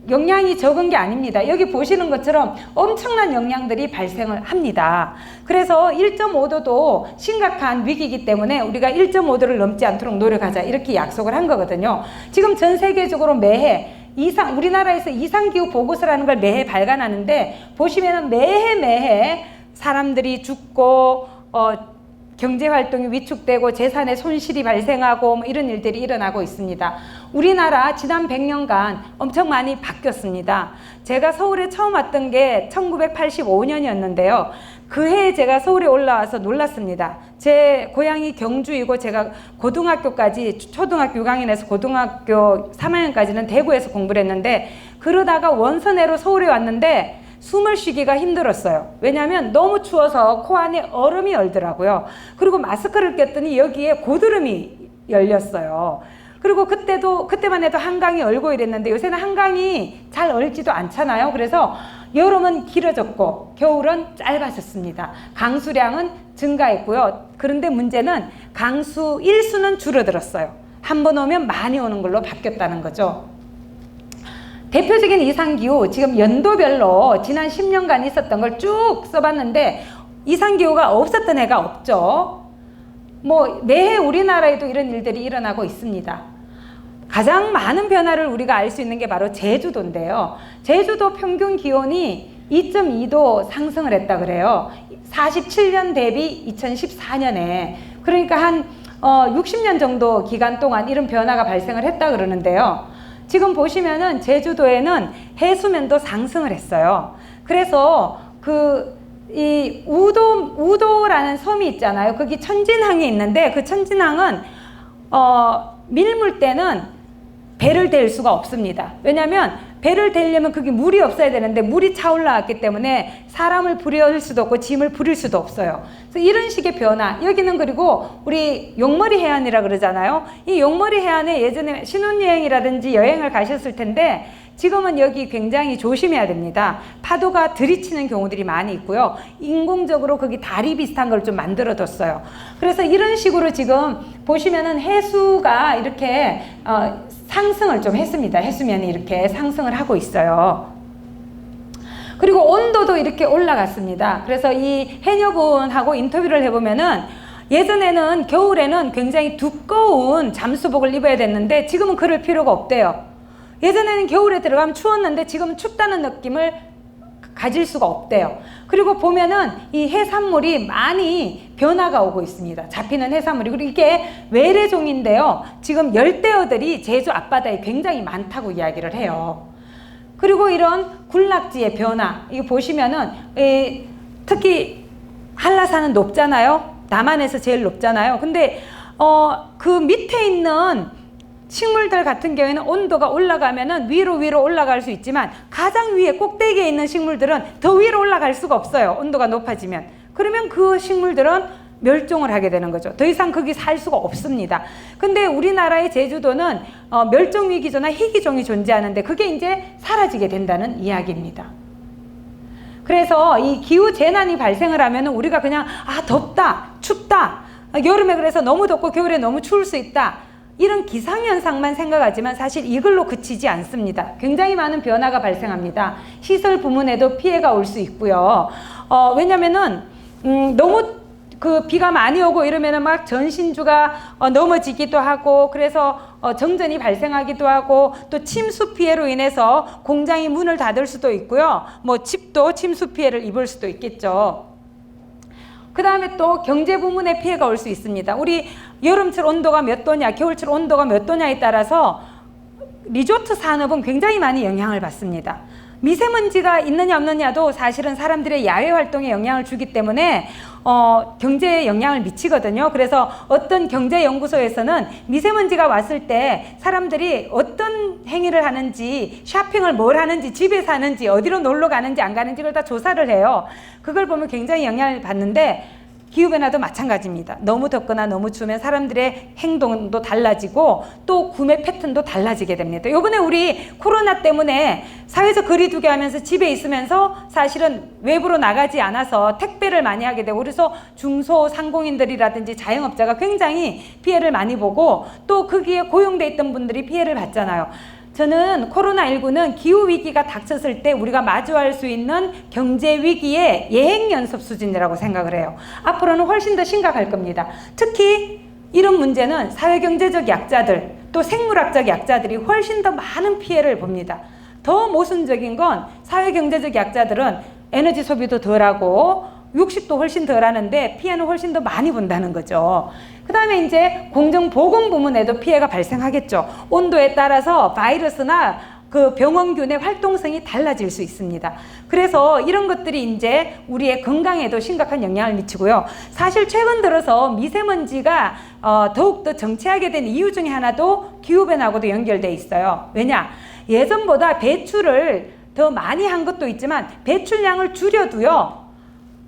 영향이 적은 게 아닙니다. 여기 보시는 것처럼 엄청난 영향들이 발생을 합니다. 그래서 1.5도도 심각한 위기이기 때문에 우리가 1.5도를 넘지 않도록 노력하자, 이렇게 약속을 한 거거든요. 지금 전 세계적으로 매해 우리나라에서 이상기후 보고서라는 걸 매해 발간하는데, 보시면은 매해 사람들이 죽고 경제활동이 위축되고 재산의 손실이 발생하고 이런 일들이 일어나고 있습니다. 우리나라 지난 100년간 엄청 많이 바뀌었습니다. 제가 서울에 처음 왔던 게 1985년이었는데요. 그 해에 제가 서울에 올라와서 놀랐습니다. 제 고향이 경주이고 제가 고등학교까지 초등학교 6학년에서 고등학교 3학년까지는 대구에서 공부를 했는데 그러다가 원서내로 서울에 왔는데 숨을 쉬기가 힘들었어요. 왜냐하면 너무 추워서 코 안에 얼음이 열더라고요. 그리고 마스크를 꼈더니 여기에 고드름이 열렸어요. 그리고 그때만 해도 한강이 얼고 이랬는데 요새는 한강이 잘 얼지도 않잖아요. 그래서 여름은 길어졌고 겨울은 짧아졌습니다. 강수량은 증가했고요. 그런데 문제는 강수 일수는 줄어들었어요. 한 번 오면 많이 오는 걸로 바뀌었다는 거죠. 대표적인 이상기후, 지금 연도별로 지난 10년간 있었던 걸 쭉 써봤는데 이상기후가 없었던 해가 없죠. 뭐 매해 우리나라에도 이런 일들이 일어나고 있습니다. 가장 많은 변화를 우리가 알 수 있는 게 바로 제주도인데요. 제주도 평균 기온이 2.2도 상승을 했다 그래요. 47년 대비 2014년에. 그러니까 한 60년 정도 기간 동안 이런 변화가 발생을 했다 그러는데요. 지금 보시면은 제주도에는 해수면도 상승을 했어요. 그래서 이 우도라는 섬이 있잖아요. 거기 천진항이 있는데 그 천진항은 밀물 때는 배를 댈 수가 없습니다. 왜냐하면 배를 대려면 거기 물이 없어야 되는데 물이 차올라왔기 때문에 사람을 부릴 수도 없고 짐을 부릴 수도 없어요. 그래서 이런 식의 변화, 여기는 그리고 우리 용머리 해안이라 그러잖아요. 이 용머리 해안에 예전에 신혼여행이라든지 여행을 가셨을 텐데 지금은 여기 굉장히 조심해야 됩니다. 파도가 들이치는 경우들이 많이 있고요. 인공적으로 거기 다리 비슷한 걸 좀 만들어뒀어요. 그래서 이런 식으로 지금 보시면은 해수가 이렇게 상승을 좀 했습니다. 해수면이 이렇게 상승을 하고 있어요. 그리고 온도도 이렇게 올라갔습니다. 그래서 이 해녀분하고 인터뷰를 해보면은 예전에는 겨울에는 굉장히 두꺼운 잠수복을 입어야 됐는데 지금은 그럴 필요가 없대요. 예전에는 겨울에 들어가면 추웠는데 지금은 춥다는 느낌을 가질 수가 없대요. 그리고 보면은 이 해산물이 많이 변화가 오고 있습니다. 잡히는 해산물이. 그리고 이게 외래종인데요. 지금 열대어들이 제주 앞바다에 굉장히 많다고 이야기를 해요. 그리고 이런 군락지의 변화, 이거 보시면은 특히 한라산은 높잖아요. 남한에서 제일 높잖아요. 근데 그 밑에 있는 식물들 같은 경우에는 온도가 올라가면은 위로 올라갈 수 있지만 가장 위에 꼭대기에 있는 식물들은 더 위로 올라갈 수가 없어요. 온도가 높아지면. 그러면 그 식물들은 멸종을 하게 되는 거죠. 더 이상 거기 살 수가 없습니다. 근데 우리나라의 제주도는 멸종위기종이나 희귀종이 존재하는데 그게 이제 사라지게 된다는 이야기입니다. 그래서 이 기후 재난이 발생을 하면은 우리가 그냥 덥다, 춥다, 여름에 그래서 너무 덥고 겨울에 너무 추울 수 있다, 이런 기상현상만 생각하지만 사실 이걸로 그치지 않습니다. 굉장히 많은 변화가 발생합니다. 시설 부문에도 피해가 올 수 있고요. 왜냐면은 너무 비가 많이 오고 이러면은 막 전신주가 넘어지기도 하고, 그래서 정전이 발생하기도 하고, 또 침수 피해로 인해서 공장이 문을 닫을 수도 있고요. 뭐 집도 침수 피해를 입을 수도 있겠죠. 그 다음에 또 경제 부문에 피해가 올 수 있습니다. 우리 여름철 온도가 몇 도냐, 겨울철 온도가 몇 도냐에 따라서 리조트 산업은 굉장히 많이 영향을 받습니다. 미세먼지가 있느냐 없느냐도 사실은 사람들의 야외 활동에 영향을 주기 때문에 경제에 영향을 미치거든요. 그래서 어떤 경제연구소에서는 미세먼지가 왔을 때 사람들이 어떤 행위를 하는지, 쇼핑을 뭘 하는지, 집에서 하는지, 어디로 놀러 가는지 안 가는지 그걸 다 조사를 해요. 그걸 보면 굉장히 영향을 받는데 기후변화도 마찬가지입니다. 너무 덥거나 너무 추우면 사람들의 행동도 달라지고 또 구매 패턴도 달라지게 됩니다. 요번에 우리 코로나 때문에 사회적 거리두기 하면서 집에 있으면서 사실은 외부로 나가지 않아서 택배를 많이 하게 되고, 그래서 중소상공인들이라든지 자영업자가 굉장히 피해를 많이 보고 또 거기에 고용돼 있던 분들이 피해를 받잖아요. 저는 코로나19는 기후위기가 닥쳤을 때 우리가 마주할 수 있는 경제위기의 예행연습 수준이라고 생각을 해요. 앞으로는 훨씬 더 심각할 겁니다. 특히 이런 문제는 사회경제적 약자들, 또 생물학적 약자들이 훨씬 더 많은 피해를 봅니다. 더 모순적인 건 사회경제적 약자들은 에너지 소비도 덜하고 육식도 훨씬 덜 하는데 피해는 훨씬 더 많이 본다는 거죠. 그 다음에 이제 공정보건 부문에도 피해가 발생하겠죠. 온도에 따라서 바이러스나 그 병원균의 활동성이 달라질 수 있습니다. 그래서 이런 것들이 이제 우리의 건강에도 심각한 영향을 미치고요. 사실 최근 들어서 미세먼지가 더욱더 정체하게 된 이유 중에 하나도 기후변화하고도 연결돼 있어요. 왜냐? 예전보다 배출을 더 많이 한 것도 있지만 배출량을 줄여도요,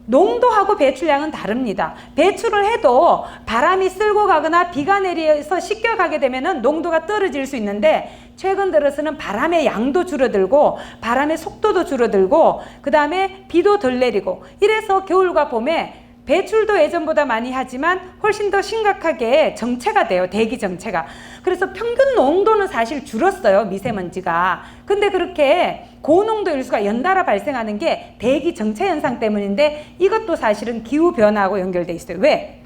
농도하고 배출량은 다릅니다. 배출을 해도 바람이 쓸고 가거나 비가 내려서 씻겨 가게 되면은 농도가 떨어질 수 있는데, 최근 들어서는 바람의 양도 줄어들고 바람의 속도도 줄어들고 그 다음에 비도 덜 내리고, 이래서 겨울과 봄에 배출도 예전보다 많이 하지만 훨씬 더 심각하게 정체가 돼요. 대기 정체가. 그래서 평균 농도는 사실 줄었어요, 미세먼지가. 근데 그렇게 고농도 일수가 연달아 발생하는 게 대기 정체 현상 때문인데, 이것도 사실은 기후변화하고 연결돼 있어요. 왜?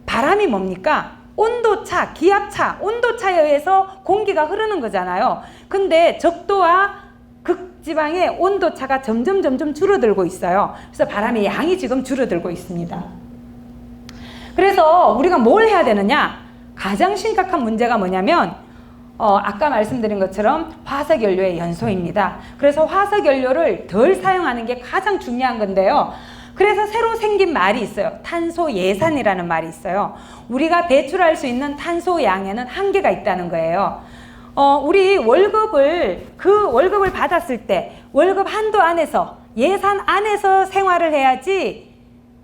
바람이 뭡니까? 온도차, 기압차, 온도차에 의해서 공기가 흐르는 거잖아요. 근데 적도와 극지방의 온도차가 점점 줄어들고 있어요. 그래서 바람의 양이 지금 줄어들고 있습니다. 그래서 우리가 뭘 해야 되느냐? 가장 심각한 문제가 뭐냐면 아까 말씀드린 것처럼 화석연료의 연소입니다. 그래서 화석연료를 덜 사용하는 게 가장 중요한 건데요. 그래서 새로 생긴 말이 있어요. 탄소 예산이라는 말이 있어요. 우리가 배출할 수 있는 탄소 양에는 한계가 있다는 거예요. 우리 그 월급을 받았을 때 월급 한도 안에서, 예산 안에서 생활을 해야지,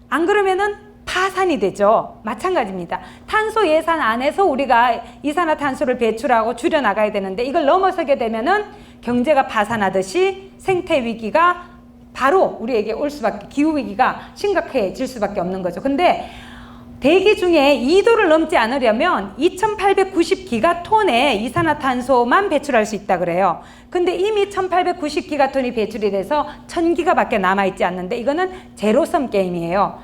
안 그러면은 파산이 되죠. 마찬가지입니다. 탄소 예산 안에서 우리가 이산화탄소를 배출하고 줄여나가야 되는데, 이걸 넘어서게 되면은 경제가 파산하듯이 생태 위기가 바로 우리에게 올 수밖에, 기후 위기가 심각해질 수밖에 없는 거죠. 근데 대기 중에 2도를 넘지 않으려면 2890기가톤의 이산화탄소만 배출할 수 있다 그래요. 근데 이미 1890기가톤이 배출이 돼서 1000기가밖에 남아있지 않는데, 이거는 제로섬 게임이에요.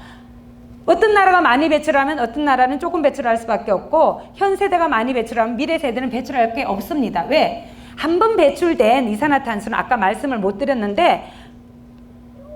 어떤 나라가 많이 배출하면 어떤 나라는 조금 배출할 수밖에 없고, 현 세대가 많이 배출하면 미래 세대는 배출할 게 없습니다. 왜? 한 번 배출된 이산화탄소는 아까 말씀을 못 드렸는데,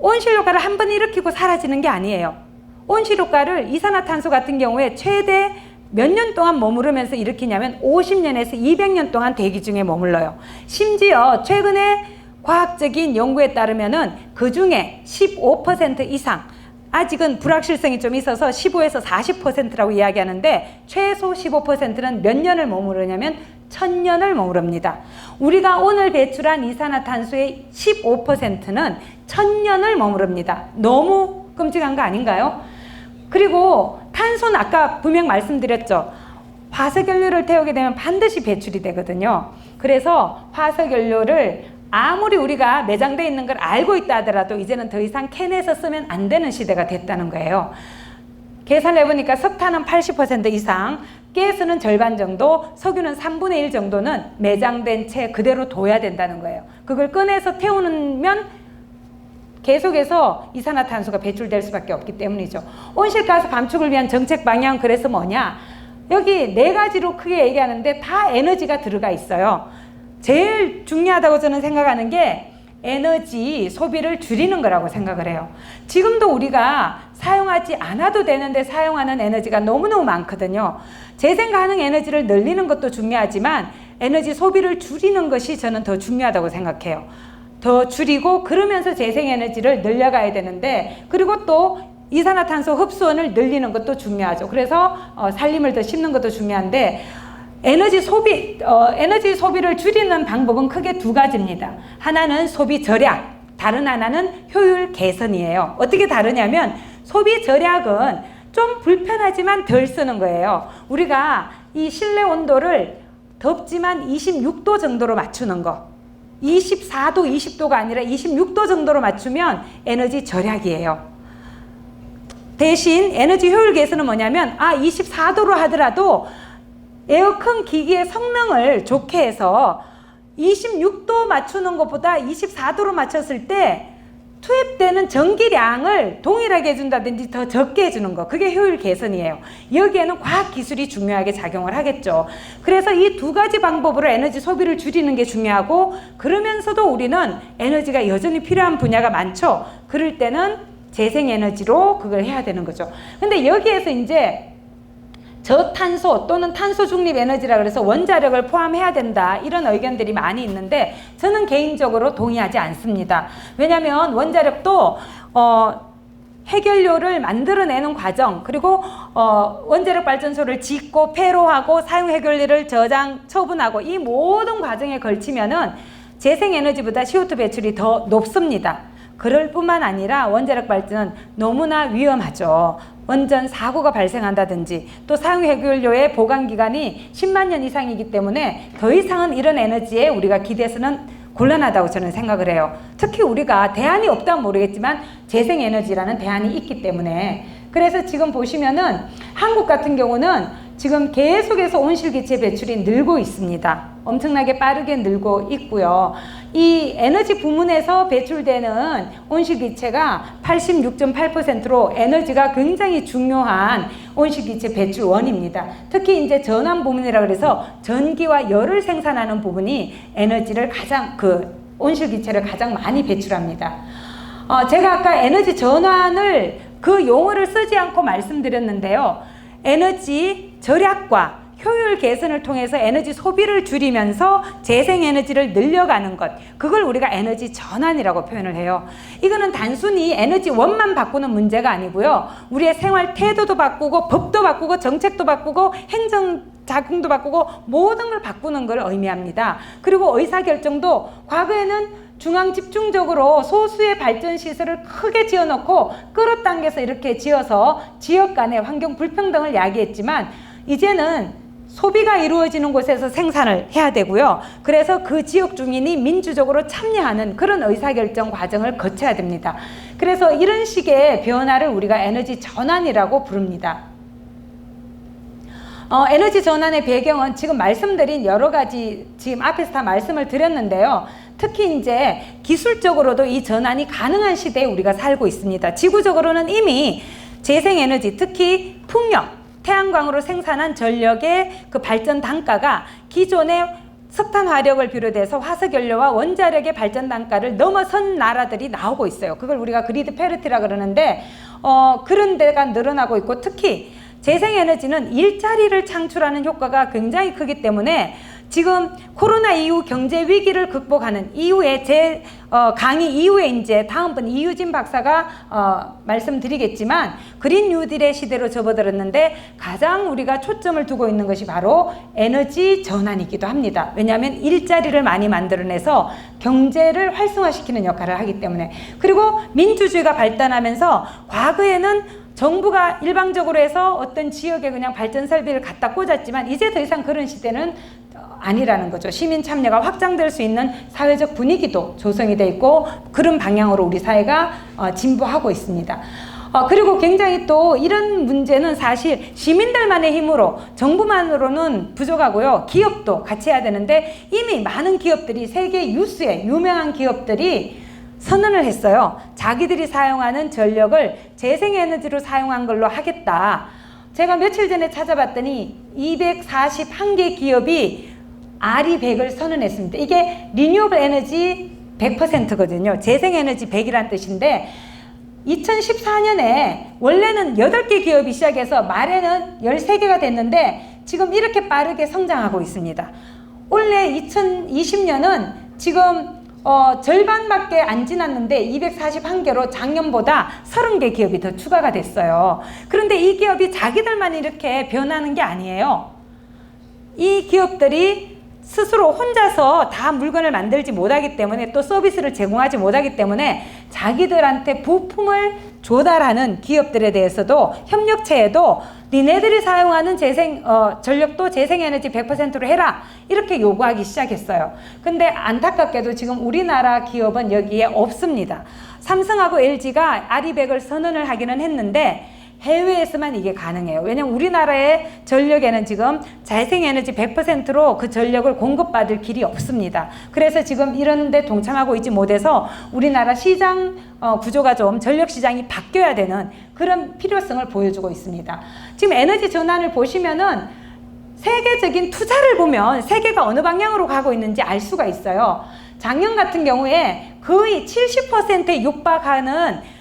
온실효과를 한 번 일으키고 사라지는 게 아니에요. 온실효과를 이산화탄소 같은 경우에 최대 몇 년 동안 머무르면서 일으키냐면 50년에서 200년 동안 대기 중에 머물러요. 심지어 최근에 과학적인 연구에 따르면은 그 중에 15% 이상, 아직은 불확실성이 좀 있어서 15에서 40%라고 이야기하는데, 최소 15%는 몇 년을 머무르냐면 1000년을 머무릅니다. 우리가 오늘 배출한 이산화탄소의 15%는 1000년을 머무릅니다. 너무 끔찍한 거 아닌가요? 그리고 탄소는 아까 분명 말씀드렸죠. 화석연료를 태우게 되면 반드시 배출이 되거든요. 그래서 화석연료를 아무리 우리가 매장되어 있는 걸 알고 있다 하더라도 이제는 더 이상 캔에서 쓰면 안 되는 시대가 됐다는 거예요. 계산을 해보니까 석탄은 80% 이상, 가스는 절반 정도, 석유는 3분의 1 정도는 매장된 채 그대로 둬야 된다는 거예요. 그걸 꺼내서 태우면 계속해서 이산화탄소가 배출될 수밖에 없기 때문이죠. 온실가스 감축을 위한 정책 방향, 그래서 뭐냐? 여기 4가지로 크게 얘기하는데 다 에너지가 들어가 있어요. 제일 중요하다고 저는 생각하는 게 에너지 소비를 줄이는 거라고 생각을 해요. 지금도 우리가 사용하지 않아도 되는데 사용하는 에너지가 너무너무 많거든요. 재생 가능 에너지를 늘리는 것도 중요하지만 에너지 소비를 줄이는 것이 저는 더 중요하다고 생각해요. 더 줄이고 그러면서 재생에너지를 늘려가야 되는데, 그리고 또 이산화탄소 흡수원을 늘리는 것도 중요하죠. 그래서 산림을 더 심는 것도 중요한데, 에너지 소비를 줄이는 방법은 크게 2가지입니다. 하나는 소비 절약, 다른 하나는 효율 개선이에요. 어떻게 다르냐면, 소비 절약은 좀 불편하지만 덜 쓰는 거예요. 우리가 이 실내 온도를 덥지만 26도 정도로 맞추는 거, 24도, 20도가 아니라 26도 정도로 맞추면 에너지 절약이에요. 대신 에너지 효율 개선은 뭐냐면, 24도로 하더라도 에어컨 기기의 성능을 좋게 해서 26도 맞추는 것보다 24도로 맞췄을 때 투입되는 전기량을 동일하게 해준다든지 더 적게 해주는 거, 그게 효율 개선이에요. 여기에는 과학기술이 중요하게 작용을 하겠죠. 그래서 이 2가지 방법으로 에너지 소비를 줄이는 게 중요하고, 그러면서도 우리는 에너지가 여전히 필요한 분야가 많죠. 그럴 때는 재생에너지로 그걸 해야 되는 거죠. 근데 여기에서 이제 저탄소 또는 탄소 중립 에너지라 그래서 원자력을 포함해야 된다, 이런 의견들이 많이 있는데 저는 개인적으로 동의하지 않습니다. 왜냐하면 원자력도 해결료를 만들어내는 과정, 그리고 원자력 발전소를 짓고 폐로하고 사용 해결료를 저장 처분하고 이 모든 과정에 걸치면은 재생에너지보다 CO2 배출이 더 높습니다. 그럴 뿐만 아니라 원자력 발전은 너무나 위험하죠. 원전 사고가 발생한다든지 또 사용 해결료의 보관 기간이 10만 년 이상이기 때문에 더 이상은 이런 에너지에 우리가 기대서는 곤란하다고 저는 생각을 해요. 특히 우리가 대안이 없다면 모르겠지만 재생에너지라는 대안이 있기 때문에. 그래서 지금 보시면은 한국 같은 경우는 지금 계속해서 온실기체 배출이 늘고 있습니다. 엄청나게 빠르게 늘고 있고요. 이 에너지 부문에서 배출되는 온실기체가 86.8%로 에너지가 굉장히 중요한 온실기체 배출원입니다. 특히 이제 전환 부문이라 그래서 전기와 열을 생산하는 부분이 에너지를 온실기체를 가장 많이 배출합니다. 제가 아까 에너지 전환을 그 용어를 쓰지 않고 말씀드렸는데요. 에너지 절약과 효율 개선을 통해서 에너지 소비를 줄이면서 재생에너지를 늘려가는 것, 그걸 우리가 에너지 전환이라고 표현을 해요. 이거는 단순히 에너지원만 바꾸는 문제가 아니고요. 우리의 생활 태도도 바꾸고 법도 바꾸고 정책도 바꾸고 행정작용도 바꾸고 모든 걸 바꾸는 걸 의미합니다. 그리고 의사결정도 과거에는 중앙 집중적으로 소수의 발전시설을 크게 지어놓고 끌어당겨서 이렇게 지어서 지역 간의 환경 불평등을 야기했지만 이제는 소비가 이루어지는 곳에서 생산을 해야 되고요. 그래서 그 지역 주민이 민주적으로 참여하는 그런 의사결정 과정을 거쳐야 됩니다. 그래서 이런 식의 변화를 우리가 에너지 전환이라고 부릅니다. 에너지 전환의 배경은 지금 말씀드린 여러 가지 지금 앞에서 다 말씀을 드렸는데요. 특히 이제 기술적으로도 이 전환이 가능한 시대에 우리가 살고 있습니다. 지구적으로는 이미 재생에너지, 특히 풍력, 태양광으로 생산한 전력의 그 발전 단가가 기존의 석탄 화력을 비롯해서 화석연료와 원자력의 발전 단가를 넘어선 나라들이 나오고 있어요. 그걸 우리가 그리드 페리티라 그러는데 그런 데가 늘어나고 있고, 특히 재생에너지는 일자리를 창출하는 효과가 굉장히 크기 때문에 지금 코로나 이후 경제 위기를 극복하는 이후에 강의 이후에 이제 다음번 이유진 박사가 말씀드리겠지만 그린 뉴딜의 시대로 접어들었는데 가장 우리가 초점을 두고 있는 것이 바로 에너지 전환이기도 합니다. 왜냐하면 일자리를 많이 만들어내서 경제를 활성화시키는 역할을 하기 때문에. 그리고 민주주의가 발달하면서 과거에는 정부가 일방적으로 해서 어떤 지역에 그냥 발전 설비를 갖다 꽂았지만 이제 더 이상 그런 시대는 아니라는 거죠. 시민 참여가 확장될 수 있는 사회적 분위기도 조성이 돼 있고 그런 방향으로 우리 사회가 진보하고 있습니다. 그리고 굉장히 또 이런 문제는 사실 시민들만의 힘으로, 정부만으로는 부족하고요. 기업도 같이 해야 되는데 이미 많은 기업들이, 세계 유수의 유명한 기업들이 선언을 했어요. 자기들이 사용하는 전력을 재생에너지로 사용한 걸로 하겠다. 제가 며칠 전에 찾아봤더니 241개 기업이 RE100을 선언했습니다. 이게 리뉴어블 에너지 100%거든요. 재생에너지 100이란 뜻인데 2014년에 원래는 8개 기업이 시작해서 말에는 13개가 됐는데 지금 이렇게 빠르게 성장하고 있습니다. 올해 2020년은 지금 절반밖에 안 지났는데 241개로 작년보다 30개 기업이 더 추가가 됐어요. 그런데 이 기업이 자기들만 이렇게 변하는 게 아니에요. 이 기업들이 스스로 혼자서 다 물건을 만들지 못하기 때문에 또 서비스를 제공하지 못하기 때문에 자기들한테 부품을 조달하는 기업들에 대해서도 협력체에도 니네들이 사용하는 전력도 재생에너지 100%로 해라 이렇게 요구하기 시작했어요. 근데 안타깝게도 지금 우리나라 기업은 여기에 없습니다. 삼성하고 LG가 RE100을 선언을 하기는 했는데 해외에서만 이게 가능해요. 왜냐면 우리나라의 전력에는 지금 재생에너지 100%로 그 전력을 공급받을 길이 없습니다. 그래서 지금 이런 데 동참하고 있지 못해서 우리나라 시장 구조가 좀 전력 시장이 바뀌어야 되는 그런 필요성을 보여주고 있습니다. 지금 에너지 전환을 보시면은 세계적인 투자를 보면 세계가 어느 방향으로 가고 있는지 알 수가 있어요. 작년 같은 경우에 거의 70%에 육박하는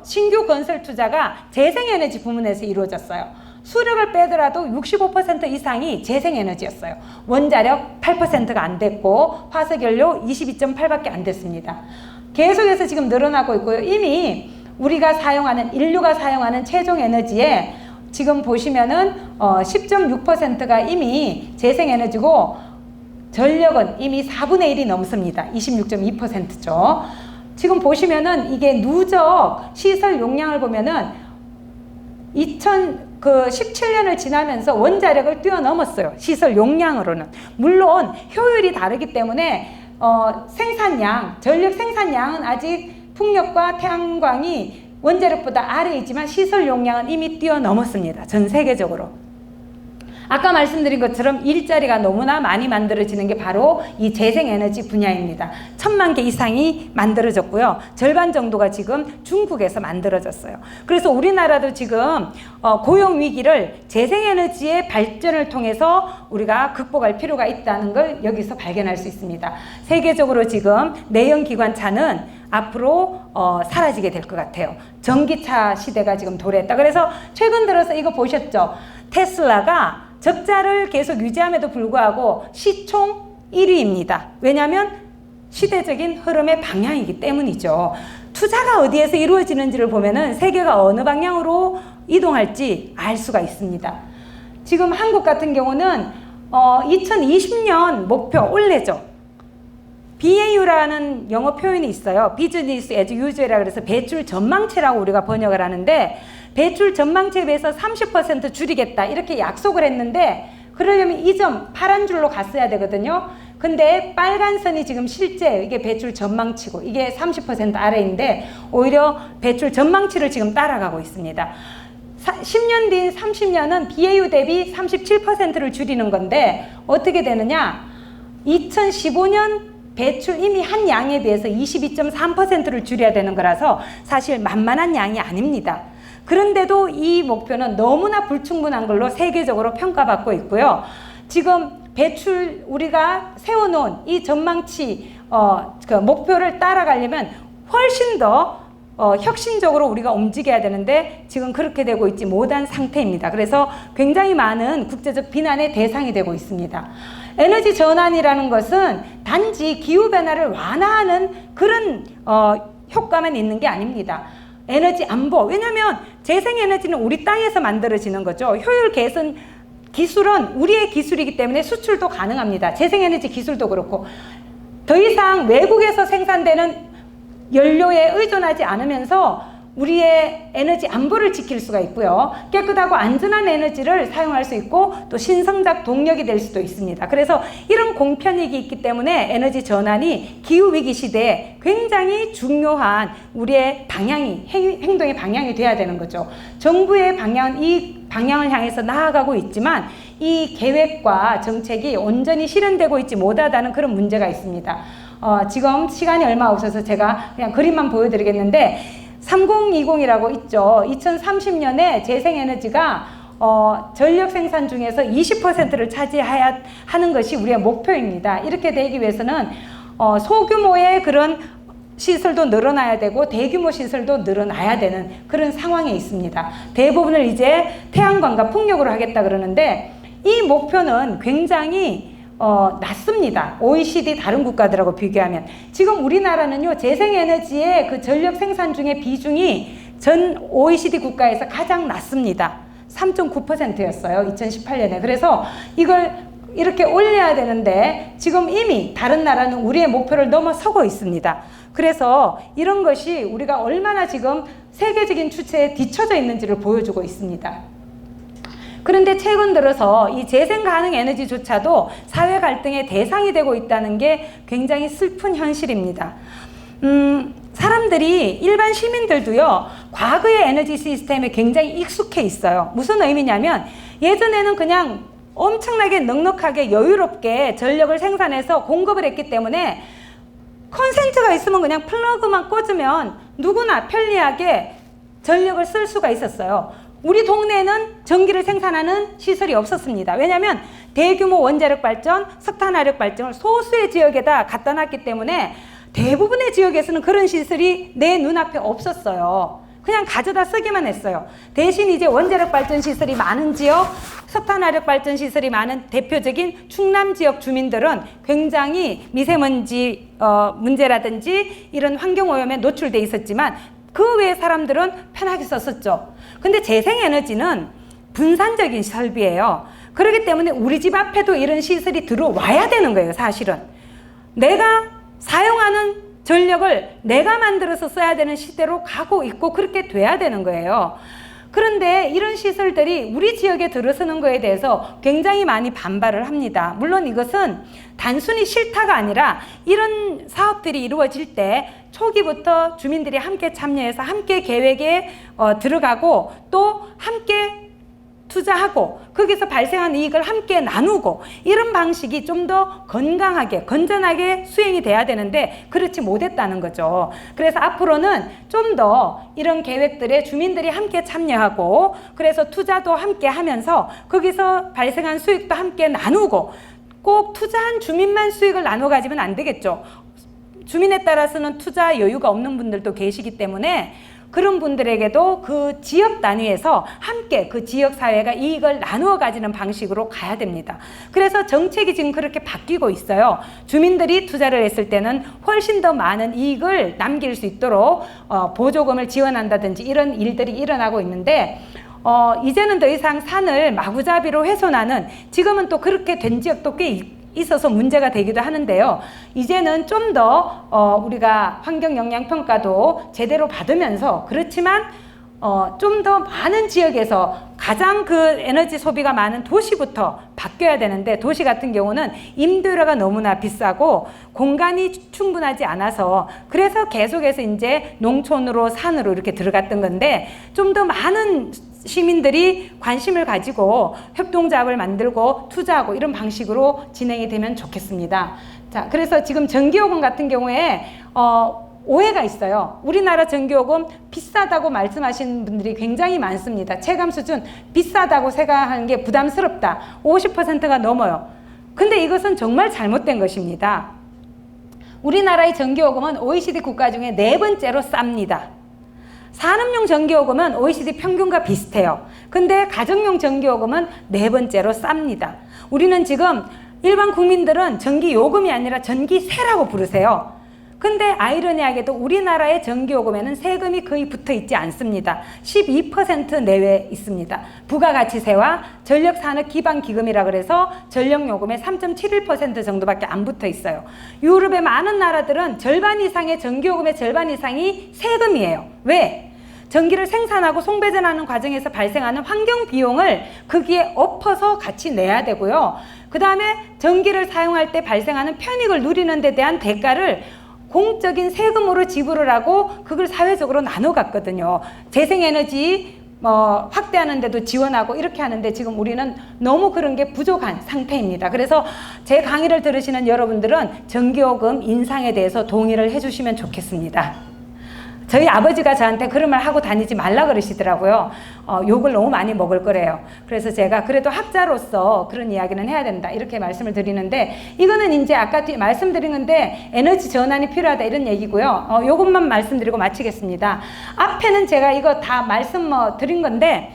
신규 건설 투자가 재생에너지 부문에서 이루어졌어요. 수력을 빼더라도 65% 이상이 재생에너지였어요. 원자력 8%가 안 됐고 화석연료 22.8밖에 안 됐습니다. 계속해서 지금 늘어나고 있고요. 이미 우리가 사용하는, 인류가 사용하는 최종 에너지에 지금 보시면은 10.6%가 이미 재생에너지고 전력은 이미 4분의 1이 넘습니다. 26.2%죠. 지금 보시면은 이게 누적 시설 용량을 보면은 2017년을 지나면서 원자력을 뛰어넘었어요. 시설 용량으로는. 물론 효율이 다르기 때문에 생산량, 전력 생산량은 아직 풍력과 태양광이 원자력보다 아래에 있지만 시설 용량은 이미 뛰어넘었습니다. 전 세계적으로. 아까 말씀드린 것처럼 일자리가 너무나 많이 만들어지는 게 바로 이 재생에너지 분야입니다. 1000만 개 이상이 만들어졌고요. 절반 정도가 지금 중국에서 만들어졌어요. 그래서 우리나라도 지금 고용 위기를 재생에너지의 발전을 통해서 우리가 극복할 필요가 있다는 걸 여기서 발견할 수 있습니다. 세계적으로 지금 내연기관차는 앞으로 사라지게 될 것 같아요. 전기차 시대가 지금 도래했다. 그래서 최근 들어서 이거 보셨죠? 테슬라가 적자를 계속 유지함에도 불구하고 시총 1위입니다. 왜냐하면 시대적인 흐름의 방향이기 때문이죠. 투자가 어디에서 이루어지는지를 보면은 세계가 어느 방향으로 이동할지 알 수가 있습니다. 지금 한국 같은 경우는 2020년 목표 올해죠. BAU라는 영어 표현이 있어요. Business as usual이라고 그래서 배출 전망치라고 우리가 번역을 하는데, 배출 전망치에 비해서 30% 줄이겠다 이렇게 약속을 했는데, 그러려면 이 점 파란 줄로 갔어야 되거든요. 근데 빨간 선이 지금 실제 이게 배출 전망치고 이게 30% 아래인데 오히려 배출 전망치를 지금 따라가고 있습니다. 10년 뒤인 30년은 BAU 대비 37%를 줄이는 건데 어떻게 되느냐? 2015년 배출 이미 한 양에 비해서 22.3%를 줄여야 되는 거라서 사실 만만한 양이 아닙니다. 그런데도 이 목표는 너무나 불충분한 걸로 세계적으로 평가받고 있고요. 지금 배출 우리가 세워놓은 이 전망치 그 목표를 따라가려면 훨씬 더 혁신적으로 우리가 움직여야 되는데 지금 그렇게 되고 있지 못한 상태입니다. 그래서 굉장히 많은 국제적 비난의 대상이 되고 있습니다. 에너지 전환이라는 것은 단지 기후변화를 완화하는 그런 효과만 있는 게 아닙니다. 에너지 안보, 왜냐하면 재생에너지는 우리 땅에서 만들어지는 거죠. 효율 개선 기술은 우리의 기술이기 때문에 수출도 가능합니다. 재생에너지 기술도 그렇고 더 이상 외국에서 생산되는 연료에 의존하지 않으면서 우리의 에너지 안보를 지킬 수가 있고요. 깨끗하고 안전한 에너지를 사용할 수 있고 또 신성장 동력이 될 수도 있습니다. 그래서 이런 공편익이 있기 때문에 에너지 전환이 기후위기 시대에 굉장히 중요한 우리의 방향이, 행동의 방향이 돼야 되는 거죠. 정부의 방향은 이 방향을 향해서 나아가고 있지만 이 계획과 정책이 온전히 실현되고 있지 못하다는 그런 문제가 있습니다. 지금 시간이 얼마 없어서 제가 그냥 그림만 보여드리겠는데 3020이라고 있죠. 2030년에 재생에너지가 전력 생산 중에서 20%를 차지해야 하는 것이 우리의 목표입니다. 이렇게 되기 위해서는 소규모의 그런 시설도 늘어나야 되고 대규모 시설도 늘어나야 되는 그런 상황에 있습니다. 대부분을 이제 태양광과 풍력으로 하겠다 그러는데 이 목표는 굉장히 낮습니다. OECD 다른 국가들하고 비교하면. 지금 우리나라는요, 재생에너지의 그 전력 생산 중에 비중이 전 OECD 국가에서 가장 낮습니다. 3.9%였어요. 2018년에. 그래서 이걸 이렇게 올려야 되는데 지금 이미 다른 나라는 우리의 목표를 넘어서고 있습니다. 그래서 이런 것이 우리가 얼마나 지금 세계적인 추세에 뒤처져 있는지를 보여주고 있습니다. 그런데 최근 들어서 이 재생 가능 에너지조차도 사회 갈등의 대상이 되고 있다는 게 굉장히 슬픈 현실입니다. 사람들이, 일반 시민들도요, 과거의 에너지 시스템에 굉장히 익숙해 있어요. 무슨 의미냐면 예전에는 그냥 엄청나게 넉넉하게 여유롭게 전력을 생산해서 공급을 했기 때문에 콘센트가 있으면 그냥 플러그만 꽂으면 누구나 편리하게 전력을 쓸 수가 있었어요. 우리 동네에는 전기를 생산하는 시설이 없었습니다. 왜냐하면 대규모 원자력 발전, 석탄화력 발전을 소수의 지역에다 갖다 놨기 때문에 대부분의 지역에서는 그런 시설이 내 눈앞에 없었어요. 그냥 가져다 쓰기만 했어요. 대신 이제 원자력 발전 시설이 많은 지역, 석탄화력 발전 시설이 많은 대표적인 충남 지역 주민들은 굉장히 미세먼지 문제라든지 이런 환경오염에 노출돼 있었지만 그 외의 사람들은 편하게 썼었죠. 근데 재생에너지는 분산적인 설비예요. 그렇기 때문에 우리 집 앞에도 이런 시설이 들어와야 되는 거예요, 사실은. 내가 사용하는 전력을 내가 만들어서 써야 되는 시대로 가고 있고 그렇게 돼야 되는 거예요. 그런데 이런 시설들이 우리 지역에 들어서는 거에 대해서 굉장히 많이 반발을 합니다. 물론 이것은 단순히 싫다가 아니라 이런 사업들이 이루어질 때 초기부터 주민들이 함께 참여해서 함께 계획에 들어가고 또 함께 투자하고 거기서 발생한 이익을 함께 나누고 이런 방식이 좀 더 건강하게 건전하게 수행이 돼야 되는데 그렇지 못했다는 거죠. 그래서 앞으로는 좀 더 이런 계획들에 주민들이 함께 참여하고 그래서 투자도 함께 하면서 거기서 발생한 수익도 함께 나누고 꼭 투자한 주민만 수익을 나눠 가지면 안 되겠죠. 주민에 따라서는 투자 여유가 없는 분들도 계시기 때문에 그런 분들에게도 그 지역 단위에서 함께 그 지역 사회가 이익을 나누어 가지는 방식으로 가야 됩니다. 그래서 정책이 지금 그렇게 바뀌고 있어요. 주민들이 투자를 했을 때는 훨씬 더 많은 이익을 남길 수 있도록 보조금을 지원한다든지 이런 일들이 일어나고 있는데 이제는 더 이상 산을 마구잡이로 훼손하는 지금은 또 그렇게 된 지역도 꽤 있어서 문제가 되기도 하는데요. 이제는 좀 더 우리가 환경영향평가도 제대로 받으면서 그렇지만 좀 더 많은 지역에서 가장 그 에너지 소비가 많은 도시부터 바뀌어야 되는데 도시 같은 경우는 임대료가 너무나 비싸고 공간이 충분하지 않아서 그래서 계속해서 이제 농촌으로 산으로 이렇게 들어갔던 건데 좀 더 많은 시민들이 관심을 가지고 협동조합을 만들고 투자하고 이런 방식으로 진행이 되면 좋겠습니다. 자, 그래서 지금 전기요금 같은 경우에 오해가 있어요. 우리나라 전기요금 비싸다고 말씀하시는 분들이 굉장히 많습니다. 체감 수준 비싸다고 생각하는 게 부담스럽다. 50%가 넘어요. 근데 이것은 정말 잘못된 것입니다. 우리나라의 전기요금은 OECD 국가 중에 4번째로 쌉니다. 산업용 전기요금은 OECD 평균과 비슷해요. 근데 가정용 전기요금은 4번째로 쌉니다. 우리는 지금 일반 국민들은 전기요금이 아니라 전기세라고 부르세요. 근데 아이러니하게도 우리나라의 전기요금에는 세금이 거의 붙어 있지 않습니다. 12% 내외 있습니다. 부가가치세와 전력산업기반기금이라 그래서 전력요금의 3.71% 정도밖에 안 붙어 있어요. 유럽의 많은 나라들은 절반 이상의 전기요금의 절반 이상이 세금이에요. 왜? 전기를 생산하고 송배전하는 과정에서 발생하는 환경 비용을 거기에 엎어서 같이 내야 되고요. 그 다음에 전기를 사용할 때 발생하는 편익을 누리는 데 대한 대가를 공적인 세금으로 지불을 하고 그걸 사회적으로 나눠 갔거든요. 재생에너지 확대하는 데도 지원하고 이렇게 하는데 지금 우리는 너무 그런 게 부족한 상태입니다. 그래서 제 강의를 들으시는 여러분들은 전기요금 인상에 대해서 동의를 해주시면 좋겠습니다. 저희 아버지가 저한테 그런 말 하고 다니지 말라 그러시더라고요. 욕을 너무 많이 먹을 거래요. 그래서 제가 그래도 학자로서 그런 이야기는 해야 된다 이렇게 말씀을 드리는데 이거는 이제 아까 말씀드린 건데 에너지 전환이 필요하다 이런 얘기고요. 요것만 말씀드리고 마치겠습니다. 앞에는 제가 이거 다 말씀 드린 건데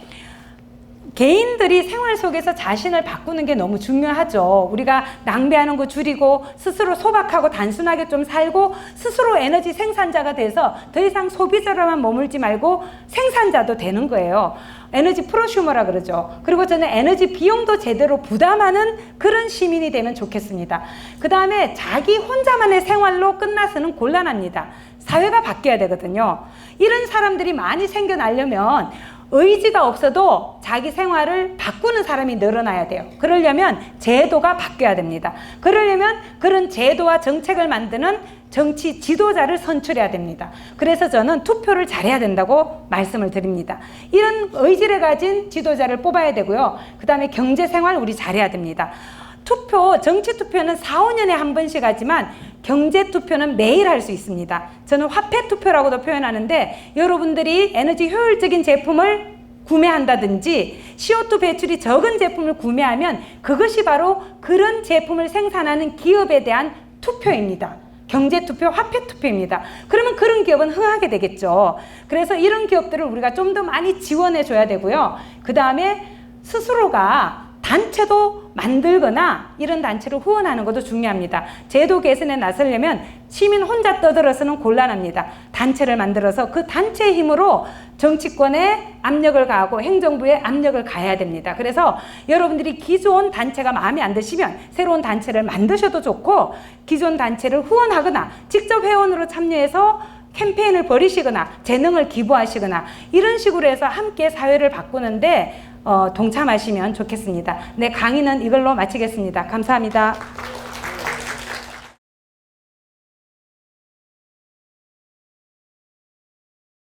개인들이 생활 속에서 자신을 바꾸는 게 너무 중요하죠. 우리가 낭비하는 거 줄이고 스스로 소박하고 단순하게 좀 살고 스스로 에너지 생산자가 돼서 더 이상 소비자로만 머물지 말고 생산자도 되는 거예요. 에너지 프로슈머라 그러죠. 그리고 저는 에너지 비용도 제대로 부담하는 그런 시민이 되면 좋겠습니다. 그 다음에 자기 혼자만의 생활로 끝나서는 곤란합니다. 사회가 바뀌어야 되거든요. 이런 사람들이 많이 생겨나려면 의지가 없어도 자기 생활을 바꾸는 사람이 늘어나야 돼요. 그러려면 제도가 바뀌어야 됩니다. 그러려면 그런 제도와 정책을 만드는 정치 지도자를 선출해야 됩니다. 그래서 저는 투표를 잘해야 된다고 말씀을 드립니다. 이런 의지를 가진 지도자를 뽑아야 되고요. 그 다음에 경제생활 우리 잘해야 됩니다. 정치 투표는 4, 5년에 한 번씩 하지만 경제 투표는 매일 할 수 있습니다. 저는 화폐 투표라고도 표현하는데 여러분들이 에너지 효율적인 제품을 구매한다든지 CO2 배출이 적은 제품을 구매하면 그것이 바로 그런 제품을 생산하는 기업에 대한 투표입니다. 경제투표, 화폐투표입니다. 그러면 그런 기업은 흥하게 되겠죠. 그래서 이런 기업들을 우리가 좀 더 많이 지원해 줘야 되고요. 그 다음에 스스로가 단체도 만들거나 이런 단체를 후원하는 것도 중요합니다. 제도 개선에 나서려면 시민 혼자 떠들어서는 곤란합니다. 단체를 만들어서 그 단체의 힘으로 정치권에 압력을 가하고 행정부에 압력을 가해야 됩니다. 그래서 여러분들이 기존 단체가 마음에 안 드시면 새로운 단체를 만드셔도 좋고, 기존 단체를 후원하거나 직접 회원으로 참여해서 캠페인을 벌이시거나 재능을 기부하시거나 이런 식으로 해서 함께 사회를 바꾸는데 동참하시면 좋겠습니다. 네, 강의는 이걸로 마치겠습니다. 감사합니다.